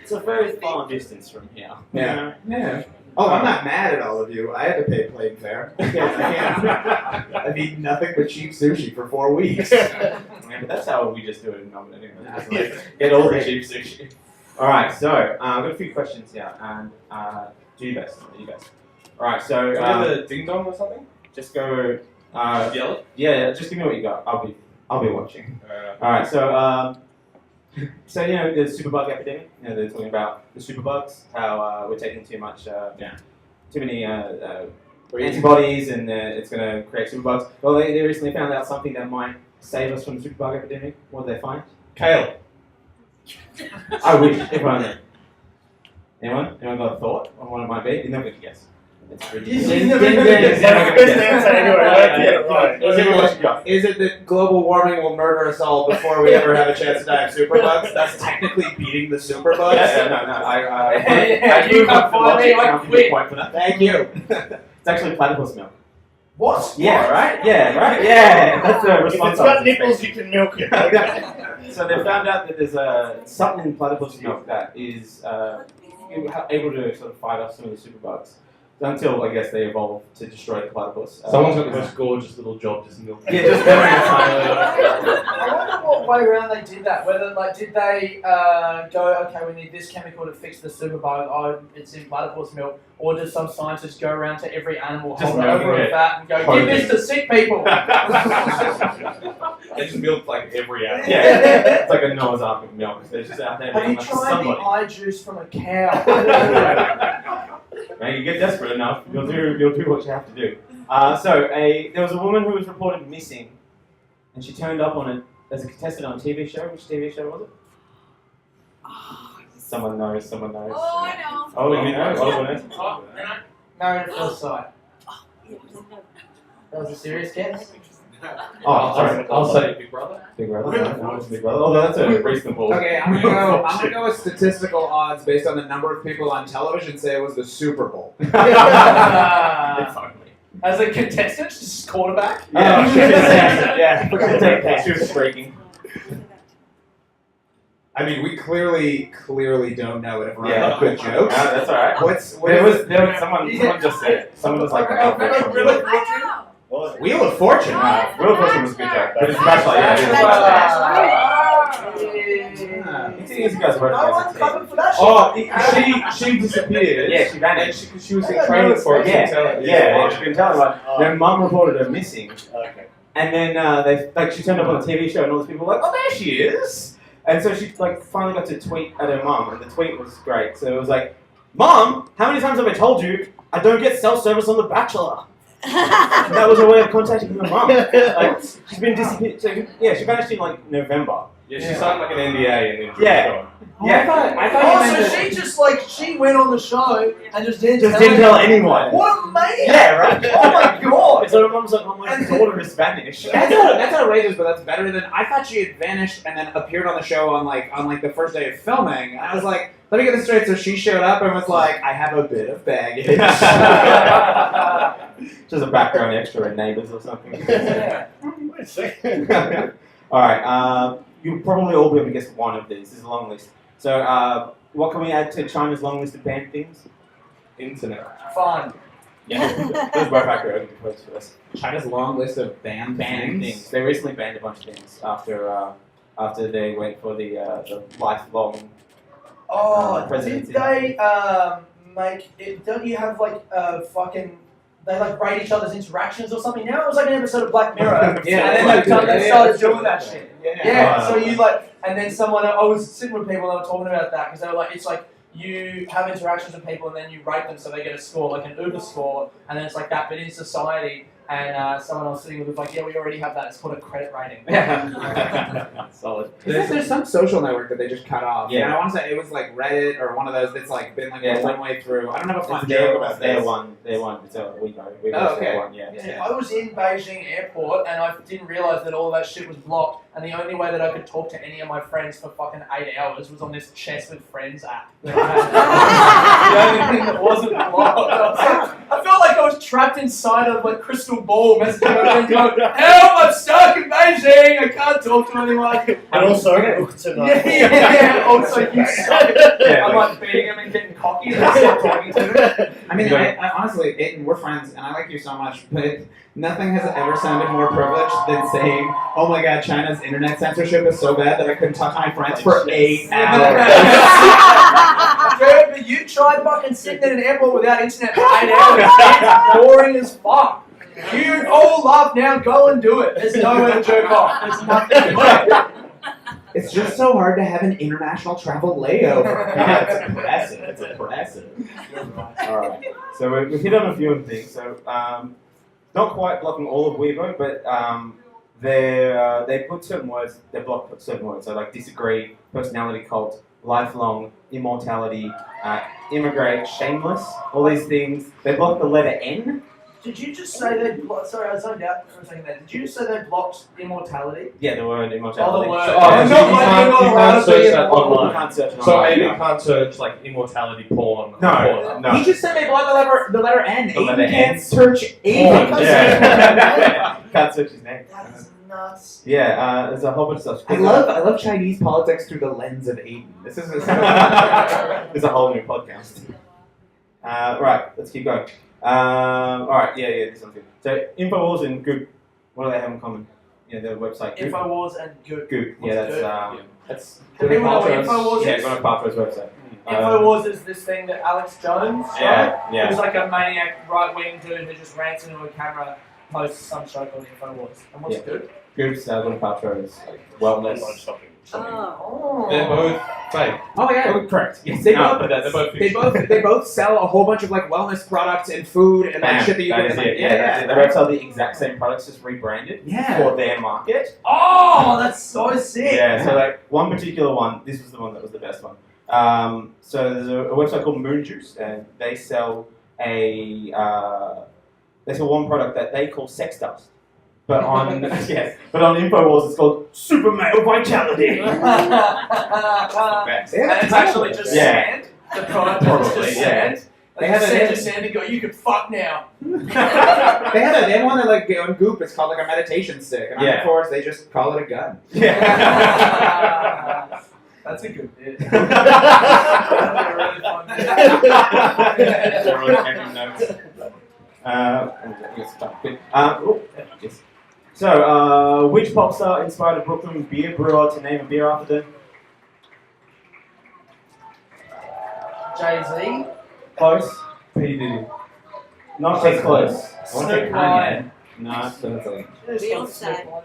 It's a very far distance from here. Yeah. Yeah. Oh, I'm not mad at all of you. I had to pay plane fare. I can't. I've eaten nothing but cheap sushi for 4 weeks. Yeah, but that's how we just do it in Melbourne anyway. Just, get all the cheap sushi. Alright, so I've got a few questions here, and do your best. Alright, so Do we have a ding dong or something? just go. Yell it. Yeah, just give me what you got. I'll be watching. Alright, so the superbug epidemic. They're talking about the superbugs, how we're taking too many antibodies, and it's going to create superbugs. Well, they recently found out something that might save us from the superbug epidemic. What did they find? Kale. I wish. Everyone knew. Anyone got a thought on what it might be? You're not going to guess. It's ridiculous. He's never gonna That's the best answer anyway. I get it right. Let's see what you got. Is it that global warming will murder us all before we ever have a chance to die of superbugs? That's technically beating the superbugs. No. I You can't find me, I quit. Point for that. Thank you. It's actually platypus milk. What? Yeah, right? Yeah, right? Yeah. That's the If response. it's got nipples, you can milk it. So they found out that there's something in platypus milk that is able to sort of fight off some of the superbugs. Until, I guess, they evolve to destroy the platypus. Someone's got the most gorgeous little job just milk. Yeah, just milking a tiny I wonder what way around they did that. Whether, did they go, okay, we need this chemical to fix the superbug, oh, it's in platypus milk, or does some scientist go around to every animal, Just hold it over milking a it. vat and go, give this to sick people? They just milk like every animal. Yeah, it's like a Noah's Ark of milk. They're just out there Have you being like tried somebody. the eye juice from a cow? Man, you get desperate enough, you'll do what you have to do. There was a woman who was reported missing, and she turned up as a contestant on a TV show. Which TV show was it? Someone knows. Oh, I know. Oh, you know? No, at first sight. That was a serious guess? Oh, sorry. I'll say Big Brother. Big Brother. No, it's Big Brother. Oh, that's a reasonable. Okay, I'm gonna go with statistical odds based on the number of people on television say it was the Super Bowl. It's ugly. As a contestant, just quarterback? Yeah, she was streaking. I mean, we clearly don't know it. If we're Yeah. yeah. Good jokes. That's alright. What There is was someone just said it. Someone was like, I know. Wheel of Fortune? Wheel of Fortune was a good joke. But it's Bachelor, yeah. It's you guys wrote it No down. one's coming for that shit. Oh, she disappeared. Yeah, she vanished. She was in training for it. Yeah, she couldn't tell anyone. Their mum reported her missing. Okay. And then she turned up on a TV show and all these people were like, oh, there she is! And so she finally got to tweet at her mum, and the tweet was great. So it was like, Mum, how many times have I told you I don't get self-service on The Bachelor? And that was her way of contacting her mum. Like, she's been disappeared. So, yeah, she vanished in November. Yeah, she signed like an NDA and then Yeah. I thought you meant so that- she just like she went on the show and just didn't tell anyone. What a maniac! Yeah, right. Oh my god! So her mom's like, oh, my daughter is Spanish. That's outrageous, but that's better than I thought she had vanished and then appeared on the show on the first day of filming. And I was like, let me get this straight. So she showed up and was like, I have a bit of baggage. Just a background extra in Neighbours or something. Yeah. Wait a second. Alright, you'll probably all be able to guess one of these. This is a long list. So, what can we add to China's long list of banned things? Internet. Fun. Yeah, those both accurate quotes for this. China's long list of banned Things. They recently banned a bunch of things after they went for the lifelong. Oh, presidency. did they make it? Don't you have like fucking? They like rate each other's interactions or something. Now it was like an episode of Black Mirror. Yeah, and then they started doing that shit. Yeah. Yeah, so you like, and then I was sitting with people and they were talking about that because they were like, it's like you have interactions with people and then you rate them so they get a score, like an Uber score, and then it's like that, but in society. And someone I was sitting with was like, yeah, we already have that. It's called a credit rating. Solid. There's some social network that they just cut off. Yeah. And I want to say it was like Reddit or one of those that's like been like one way through. I don't have a fun It's joke about their this. one. It's a we know. We Oh, okay. their one. Yeah. Yeah, I was in Beijing airport and I didn't realise that all that shit was blocked, and the only way that I could talk to any of my friends for fucking 8 hours was on this Chess with Friends app. The only thing that wasn't blocked. I felt like I was trapped inside of like crystal ball messaging my friends going, help, I'm stuck in Beijing, I can't talk to anyone. And also, Yeah. Also, you suck. I'm like beating him and getting cocky and still talking to him. I mean, I honestly, Aidan, we're friends, and I like you so much, but nothing has ever sounded more privileged than saying, oh my god, China's internet censorship is so bad that I couldn't talk to my friends for 8 hours. Dude, but you tried fucking sitting in an airport without internet for 8 hours. It's boring as fuck. You all love now, go and do it. There's nowhere to jerk off. There's nothing to do. It's just so hard to have an international travel layover. Yeah, it's impressive. It's impressive. Alright. So we've hit on a few of the things. So not quite blocking all of Weibo, but they put certain words. They block certain words. So like disagree, personality cult, lifelong, immortality, immigrate, shameless. All these things. They block the letter N. Did you just say they blocked? Sorry, I zoned out for a second there. Did you just say they blocked immortality? Yeah, the word immortality. Oh, the word. So, Oh, It's so not you like can't- you're not you allowed can't to search be in that the online. You can't search it So online. Aidan can't search like immortality porn. No. He just said they blocked the letter N. The letter Aidan can't N. search Aidan. Porn, yeah. Can't search his name. That is nuts. Yeah, there's a whole bunch of stuff. I love Chinese politics through the lens of Aidan. This is There's a whole new podcast. Right, let's keep going. Alright, yeah, this one's good. So, Infowars and Goop, what do they have in common? Yeah, their website. Goop. Infowars and Goop. Goop, yeah, that's Do people know what Infowars yeah, is? go on Paltrow's website. Infowars is this thing that Alex Jones, Yeah, yeah. who's like a maniac right-wing dude who just rants into a camera, posts some show called Infowars. And what's Yeah. good? Goop's Gwyneth Paltrow's wellness. Oh. They're both fake. Oh my god. Oh, correct. Yes, They no, both- but that's They both sell a whole bunch of like wellness products and food and like Bam, shit that you that get. is Like, it. Yeah, they both sell the exact same products, just rebranded Yeah. for their market. Oh, that's so sick. Yeah, so like one particular one, this was the one that was the best one. So there's a website called Moon Juice, and they sell one product that they call sex dust. But on but on Infowars it's called Super Male Vitality. And it's actually just Yeah. sand. The product is Probably, just yeah. sand. They have a- Sandy go, you can fuck now. They have one that like on Goop. It's called like a meditation stick, and on Yeah. Infowars they just call it a gun. Yeah. That's a good bit. They're really taking notes. Yes. So, which pop star inspired a Brooklyn beer brewer to name a beer after them? Jay-Z. Close. P. Diddy. Not as close. Snoop Lion. No, so that's like Beyonce.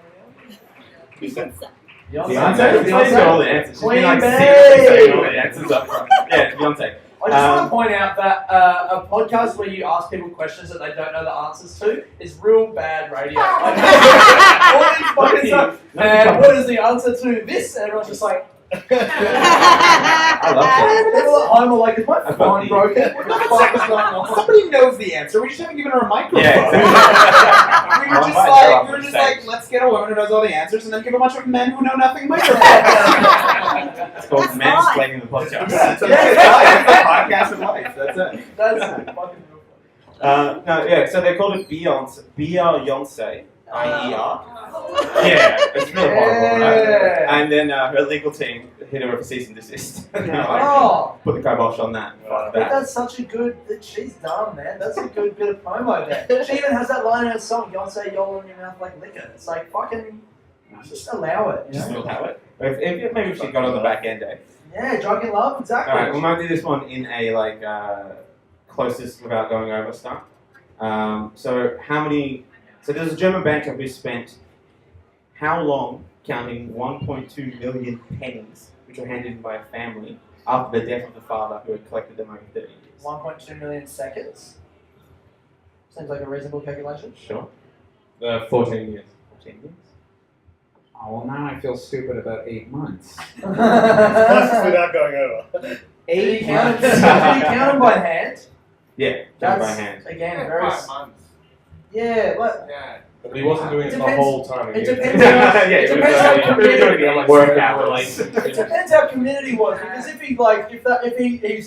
Beyonce. Beyonce. All the answers. She's been, Queen like, Bee. saying all the answers up front. Yeah, Beyonce. I just want to point out that a podcast where you ask people questions that they don't know the answers to is real bad radio. Like, all these fucking stuff. And what is the answer to this? And everyone's just like, I love that. People at home are like, is my I've got phone the- broken? What the fuck is going on? Somebody knows the answer. We just haven't given her a microphone. Yeah, exactly. we were just Fine, like, go we were on, just thanks. like, let's get a woman who knows all the answers, and then give a bunch of men who know nothing microphones. It's called mansplaining the podcast. That's the podcast of life. That's it. That's fucking No, yeah, so they called it Beyonce, I-E-R. Yeah, it's really horrible, right? Yeah. And then her legal team hit her with a cease and desist. Oh, Put the kibosh on that. Fuck but that. that's such a good. She's dumb, man. That's a good bit of promo there. She even has that line in her song, "Beyonce, y'all in your mouth like liquor." It's like fucking, just allow it. You Just know? allow it. If maybe she got on the back end, eh? Yeah, drug in love, exactly. Alright, we might do this one in a closest without going over stuff. So there's a German banker who spent how long counting 1.2 million pennies, which were handed in by a family after the death of the father who had collected them over 30 years. 1.2 million seconds. Seems like a reasonable calculation. Sure. 14 years. 14 years. Oh, well, now I feel stupid about 8 months. Closest without going over. Did he count them by hand? Yeah, done That's by hand. again very. months. Yeah, but Yeah. But he wasn't doing it the Depends- whole time. it He- depends Yeah, it it depends how was committed. like workout related. It depends how committed he was, because if he's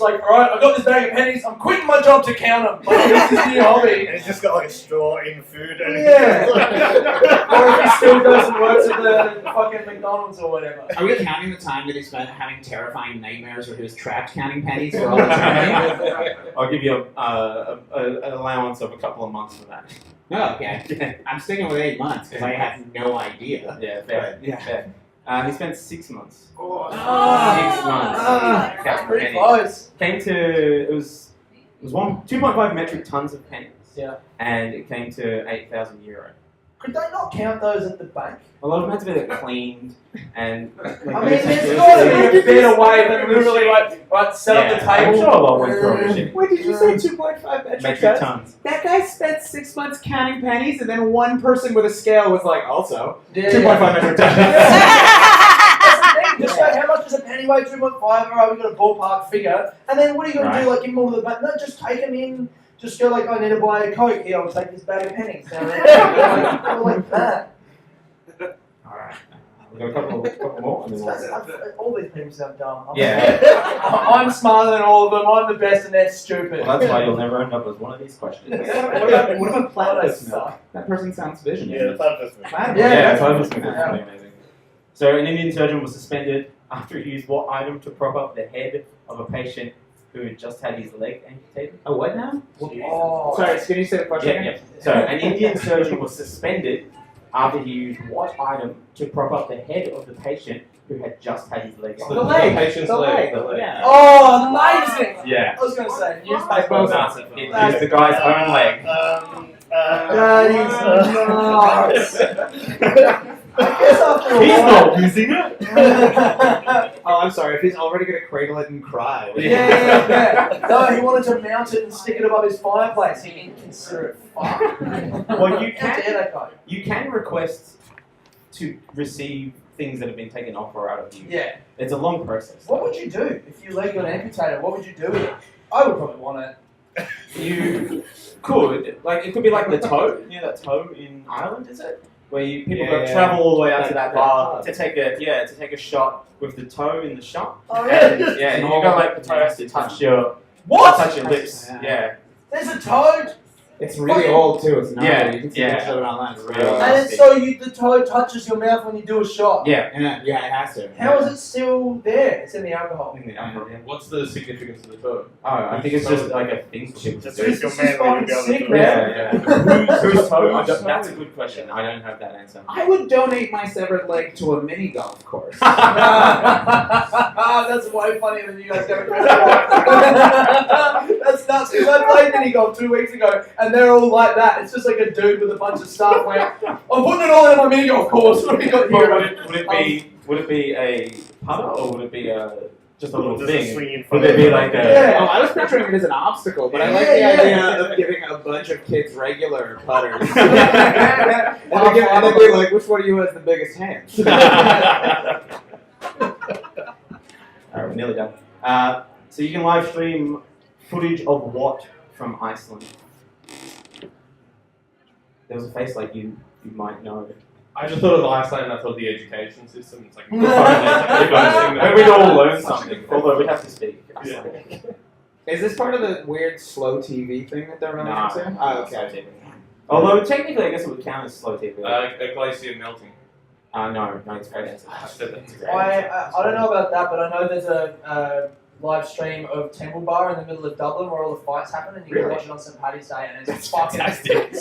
like, all right, I got this bag of pennies, I'm quitting my job to count them. Like, this is new hobby. And he's just got like a straw in food. And Yeah. Or if he still goes and works at the fucking McDonald's or whatever. Are we counting the time that he spent having terrifying nightmares where he was trapped counting pennies for all eternity? I'll give you an allowance of a couple of months for that. Oh, okay. I'm sticking with 8 months because I have no idea. Yeah, fair. Yeah. Fair. He spent 6 months. Oh, 6 months. that's pretty Pennies. close. Came to it was 2.5 metric tons of pennies. Yeah. And it came to €8,000. Could they not count those at the bank? A lot of them had to be like cleaned and. Like, I mean, there's got to be a better way than literally like set up the I'm table. sure a lot went through a machine. Wait, did you say 2.5 Metric tons. That guy spent 6 months counting pennies, and then one person with a scale was like, also, Yeah. 2.5 metric tons. That's the thing. Just like, how much does a penny weigh? 2.5. All right, we got a ballpark figure. And then what are you going to do? Like, give them all to the bank? No, just take them in. Just go like, I need to buy a Coke. Here, I'll take this bag of pennies. Like that. Alright. We've got a couple more. And then All these people sound dumb. I'm smarter than all of them. I'm the best, and they're stupid. Well, that's why you'll never end up with one of these questions. What about platypus Suck. milk? That person sounds visionary. Yeah, the platypus milk. Platypus. Yeah, that's what I was yeah. thinking. That's pretty amazing. So, an Indian surgeon was suspended after he used what item to prop up the head of a patient who had just had his leg amputated? A what now? Oh. Sorry, can you say the question again? Yeah. So, an Indian surgeon was suspended after he used what item to prop up the head of the patient who had just had his leg The leg. patient's The leg. The leg. Yeah. Oh, amazing! Yeah. I was going to say, No, newspaper. it used the guy's own leg. That is nuts. I guess after a He's while- not using it. Oh, I'm sorry. If he's already going to cradle it and cry. Yeah. No, he wanted to mount it and stick it above his fireplace. He inconsiderate fuck. Well, you How dare can that guy? request to receive things that have been taken off or out of you. Yeah. It's a long process. What would you do if your leg got amputated? What would you do with it? I would probably want it. You could, like, it could be like the toe. You know that toe in Ireland, is it? Where people got to travel all the way out to that bar to take a shot with the toe in the shot. Oh, And, really? yeah, and you got like the toe has to touch your What? touch your lips. Yeah. There's a toad? It's really old too. It's not. Yeah, You can see yeah. pictures of it online. It's real. Yeah. And Nasty. then so the toad touches your mouth when you do a shot. Yeah. Yeah, it has to. How is it still there? It's in the alcohol. What's the significance of the toe? Oh, I think it's just like a thing for people to Just do. if you're This is manly, you'll be fucking able to sick, do it. man. Whose toe? Whose toe? That's a good question. I don't have that answer. I would donate my severed leg to a mini golf course. That's way funnier than you guys ever could. That's nuts, because I played mini golf 2 weeks ago, and they're all like that. It's just like a dude with a bunch of stuff where I'm putting it all in my mini golf course. What have we got here? Would it be a putter or would it be just a little Just a thing? swing in Would front it of be you. like a? Yeah. Oh, I was picturing it as an obstacle, but I like the Yeah, yeah. idea of giving a bunch of kids regular putters. and Yeah. they'd be like, which one of you has the biggest hands? Alright, we're nearly done. So you can live stream footage of what from Iceland? There was a face like you might know. I just thought of Iceland and I thought the education system. It's like We'd all learn something, although we have to speak Icelandic. Is this part of the weird slow TV thing that they're running into? Oh, okay. Although technically, I guess it would count as slow TV. a glacier melting. No, it's great answer. I don't know about that, but I know there's a live stream of Temple Bar in the middle of Dublin where all the fights happen, and you can Really? watch it on St. Paddy's Day, and it's fucking sick.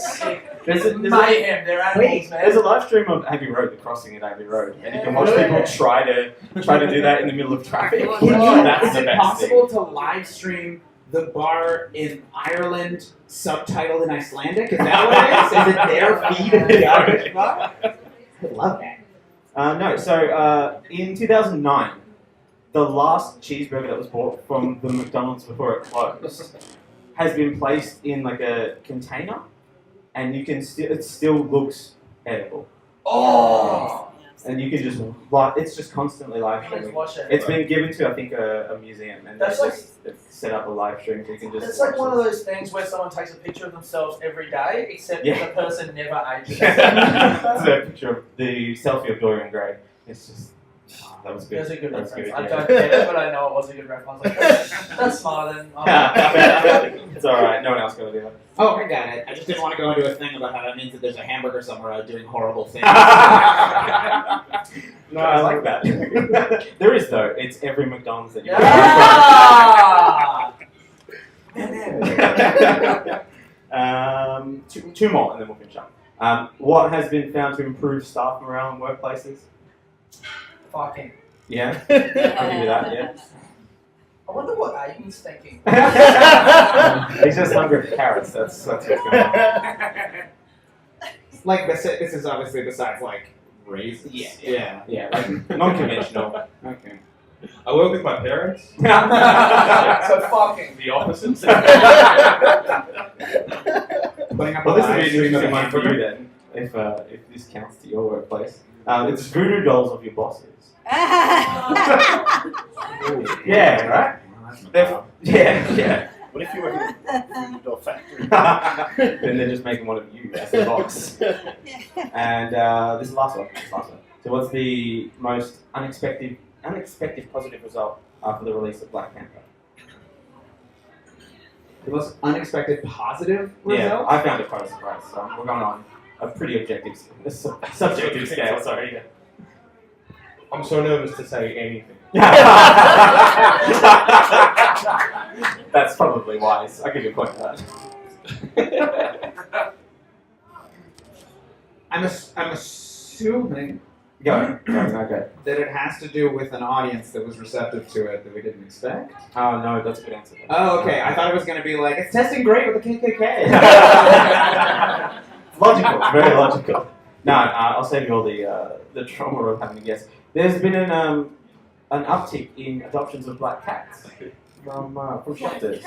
There's Mayhem. They're animals, man. There's a live stream of Abbey Road, the crossing at Abbey Road, and you can watch people try to do that in the middle of traffic. Is That's the it best possible to live stream the bar in Ireland subtitled in Icelandic? Is that what it is? Is it their feed of the Irish bar? I love that. No, so in 2009, the last cheeseburger that was bought from the McDonald's before it closed has been placed in like a container, and you can it still looks edible. Oh! And you can just it's just constantly live Let's streaming. watch it. It's been given to I think a museum, and That's they've set up a live stream so you can just. It's like watch one of this. those things where someone takes a picture of themselves every day, except Yeah. the person never ages. It's a picture of the selfie of Dorian Gray. It's just that was good. It was a good That was reference. good, I yeah. don't get it, but I know it was a good reference. I was like, that's smarter than. It's alright, no one else got to do that. Oh, I got it. I just didn't want to go into a thing about how that means that there's a hamburger somewhere out doing horrible things. No, I like that. There is though. It's every McDonald's that you two more and then we'll finish up. What has been found to improve staff morale in workplaces? Fucking. Yeah, I'll give you that. Yeah. I wonder what Aidan's thinking. He's just hungry for carrots. That's what's going on. Like, this is obviously besides, like, raisins. Yeah. Yeah, like non-conventional. Okay. I work with my parents. So fucking. The opposite. Putting up Well, a this would be live an stream of interesting a one for you hamburger. then, if this counts to your workplace. It's voodoo dolls of your bosses. Yeah, right? Yeah. What if you work in a door factory? Then they're just making one of you as the boss. And this is the last one. So what's the most unexpected positive result after the release of Black Panther? The most unexpected positive Yeah, result? I found it quite a surprise. So we're going on a pretty objective, subjective scale. Sorry. Yeah. I'm so nervous to say anything. That's probably wise. I'll give you a point for that. I'm assuming Go. that it has to do with an audience that was receptive to it that we didn't expect. Oh no, that's a good answer. Oh, okay. I thought it was going to be like, it's testing great with the KKK. Logical, very logical. No, I'll save you all the trauma of having to guess. There's been an uptick in adoptions of black cats from shelters.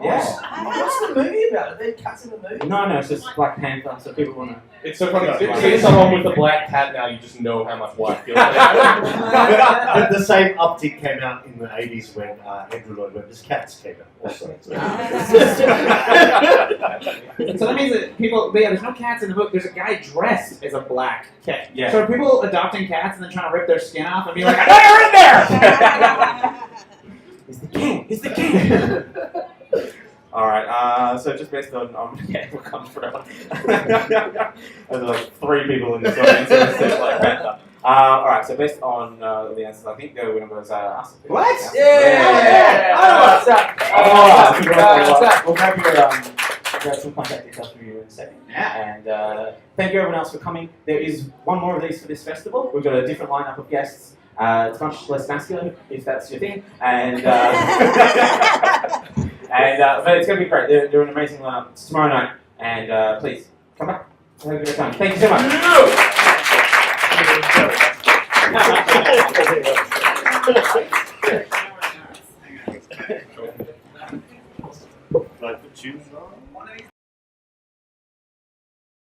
Yeah. What's the movie about? Are there cats in the movie? No, it's just Black Panther, so people want to. It's so funny. Yeah. Seeing someone with a black cat now, you just know how much white guilt they have. The same uptick came out in the 80s when Andrew Lloyd Webber's Cats came out also. So that means that there's no cats in the book. There's a guy dressed as a black cat. Yeah. So are people adopting cats and then trying to rip their skin off and be like, I know you're in there! He's the king. He's the king. All right. So just based on yeah, we'll come forever. There's like 3 people in this audience who said Black Panther. All right. So based on the answers, I think the winner was Asaf. What? Yeah! Oh, What's up? What's up? We'll grab some contact details from you in a second. Yeah. And thank you everyone else for coming. There is one more of these for this festival. We've got a different lineup of guests. It's much less masculine, if that's your thing. And but it's going to be great. They're an amazing lineup. It's tomorrow night. And please, come back. Have a good time. Thank you so much. Like the tunes on?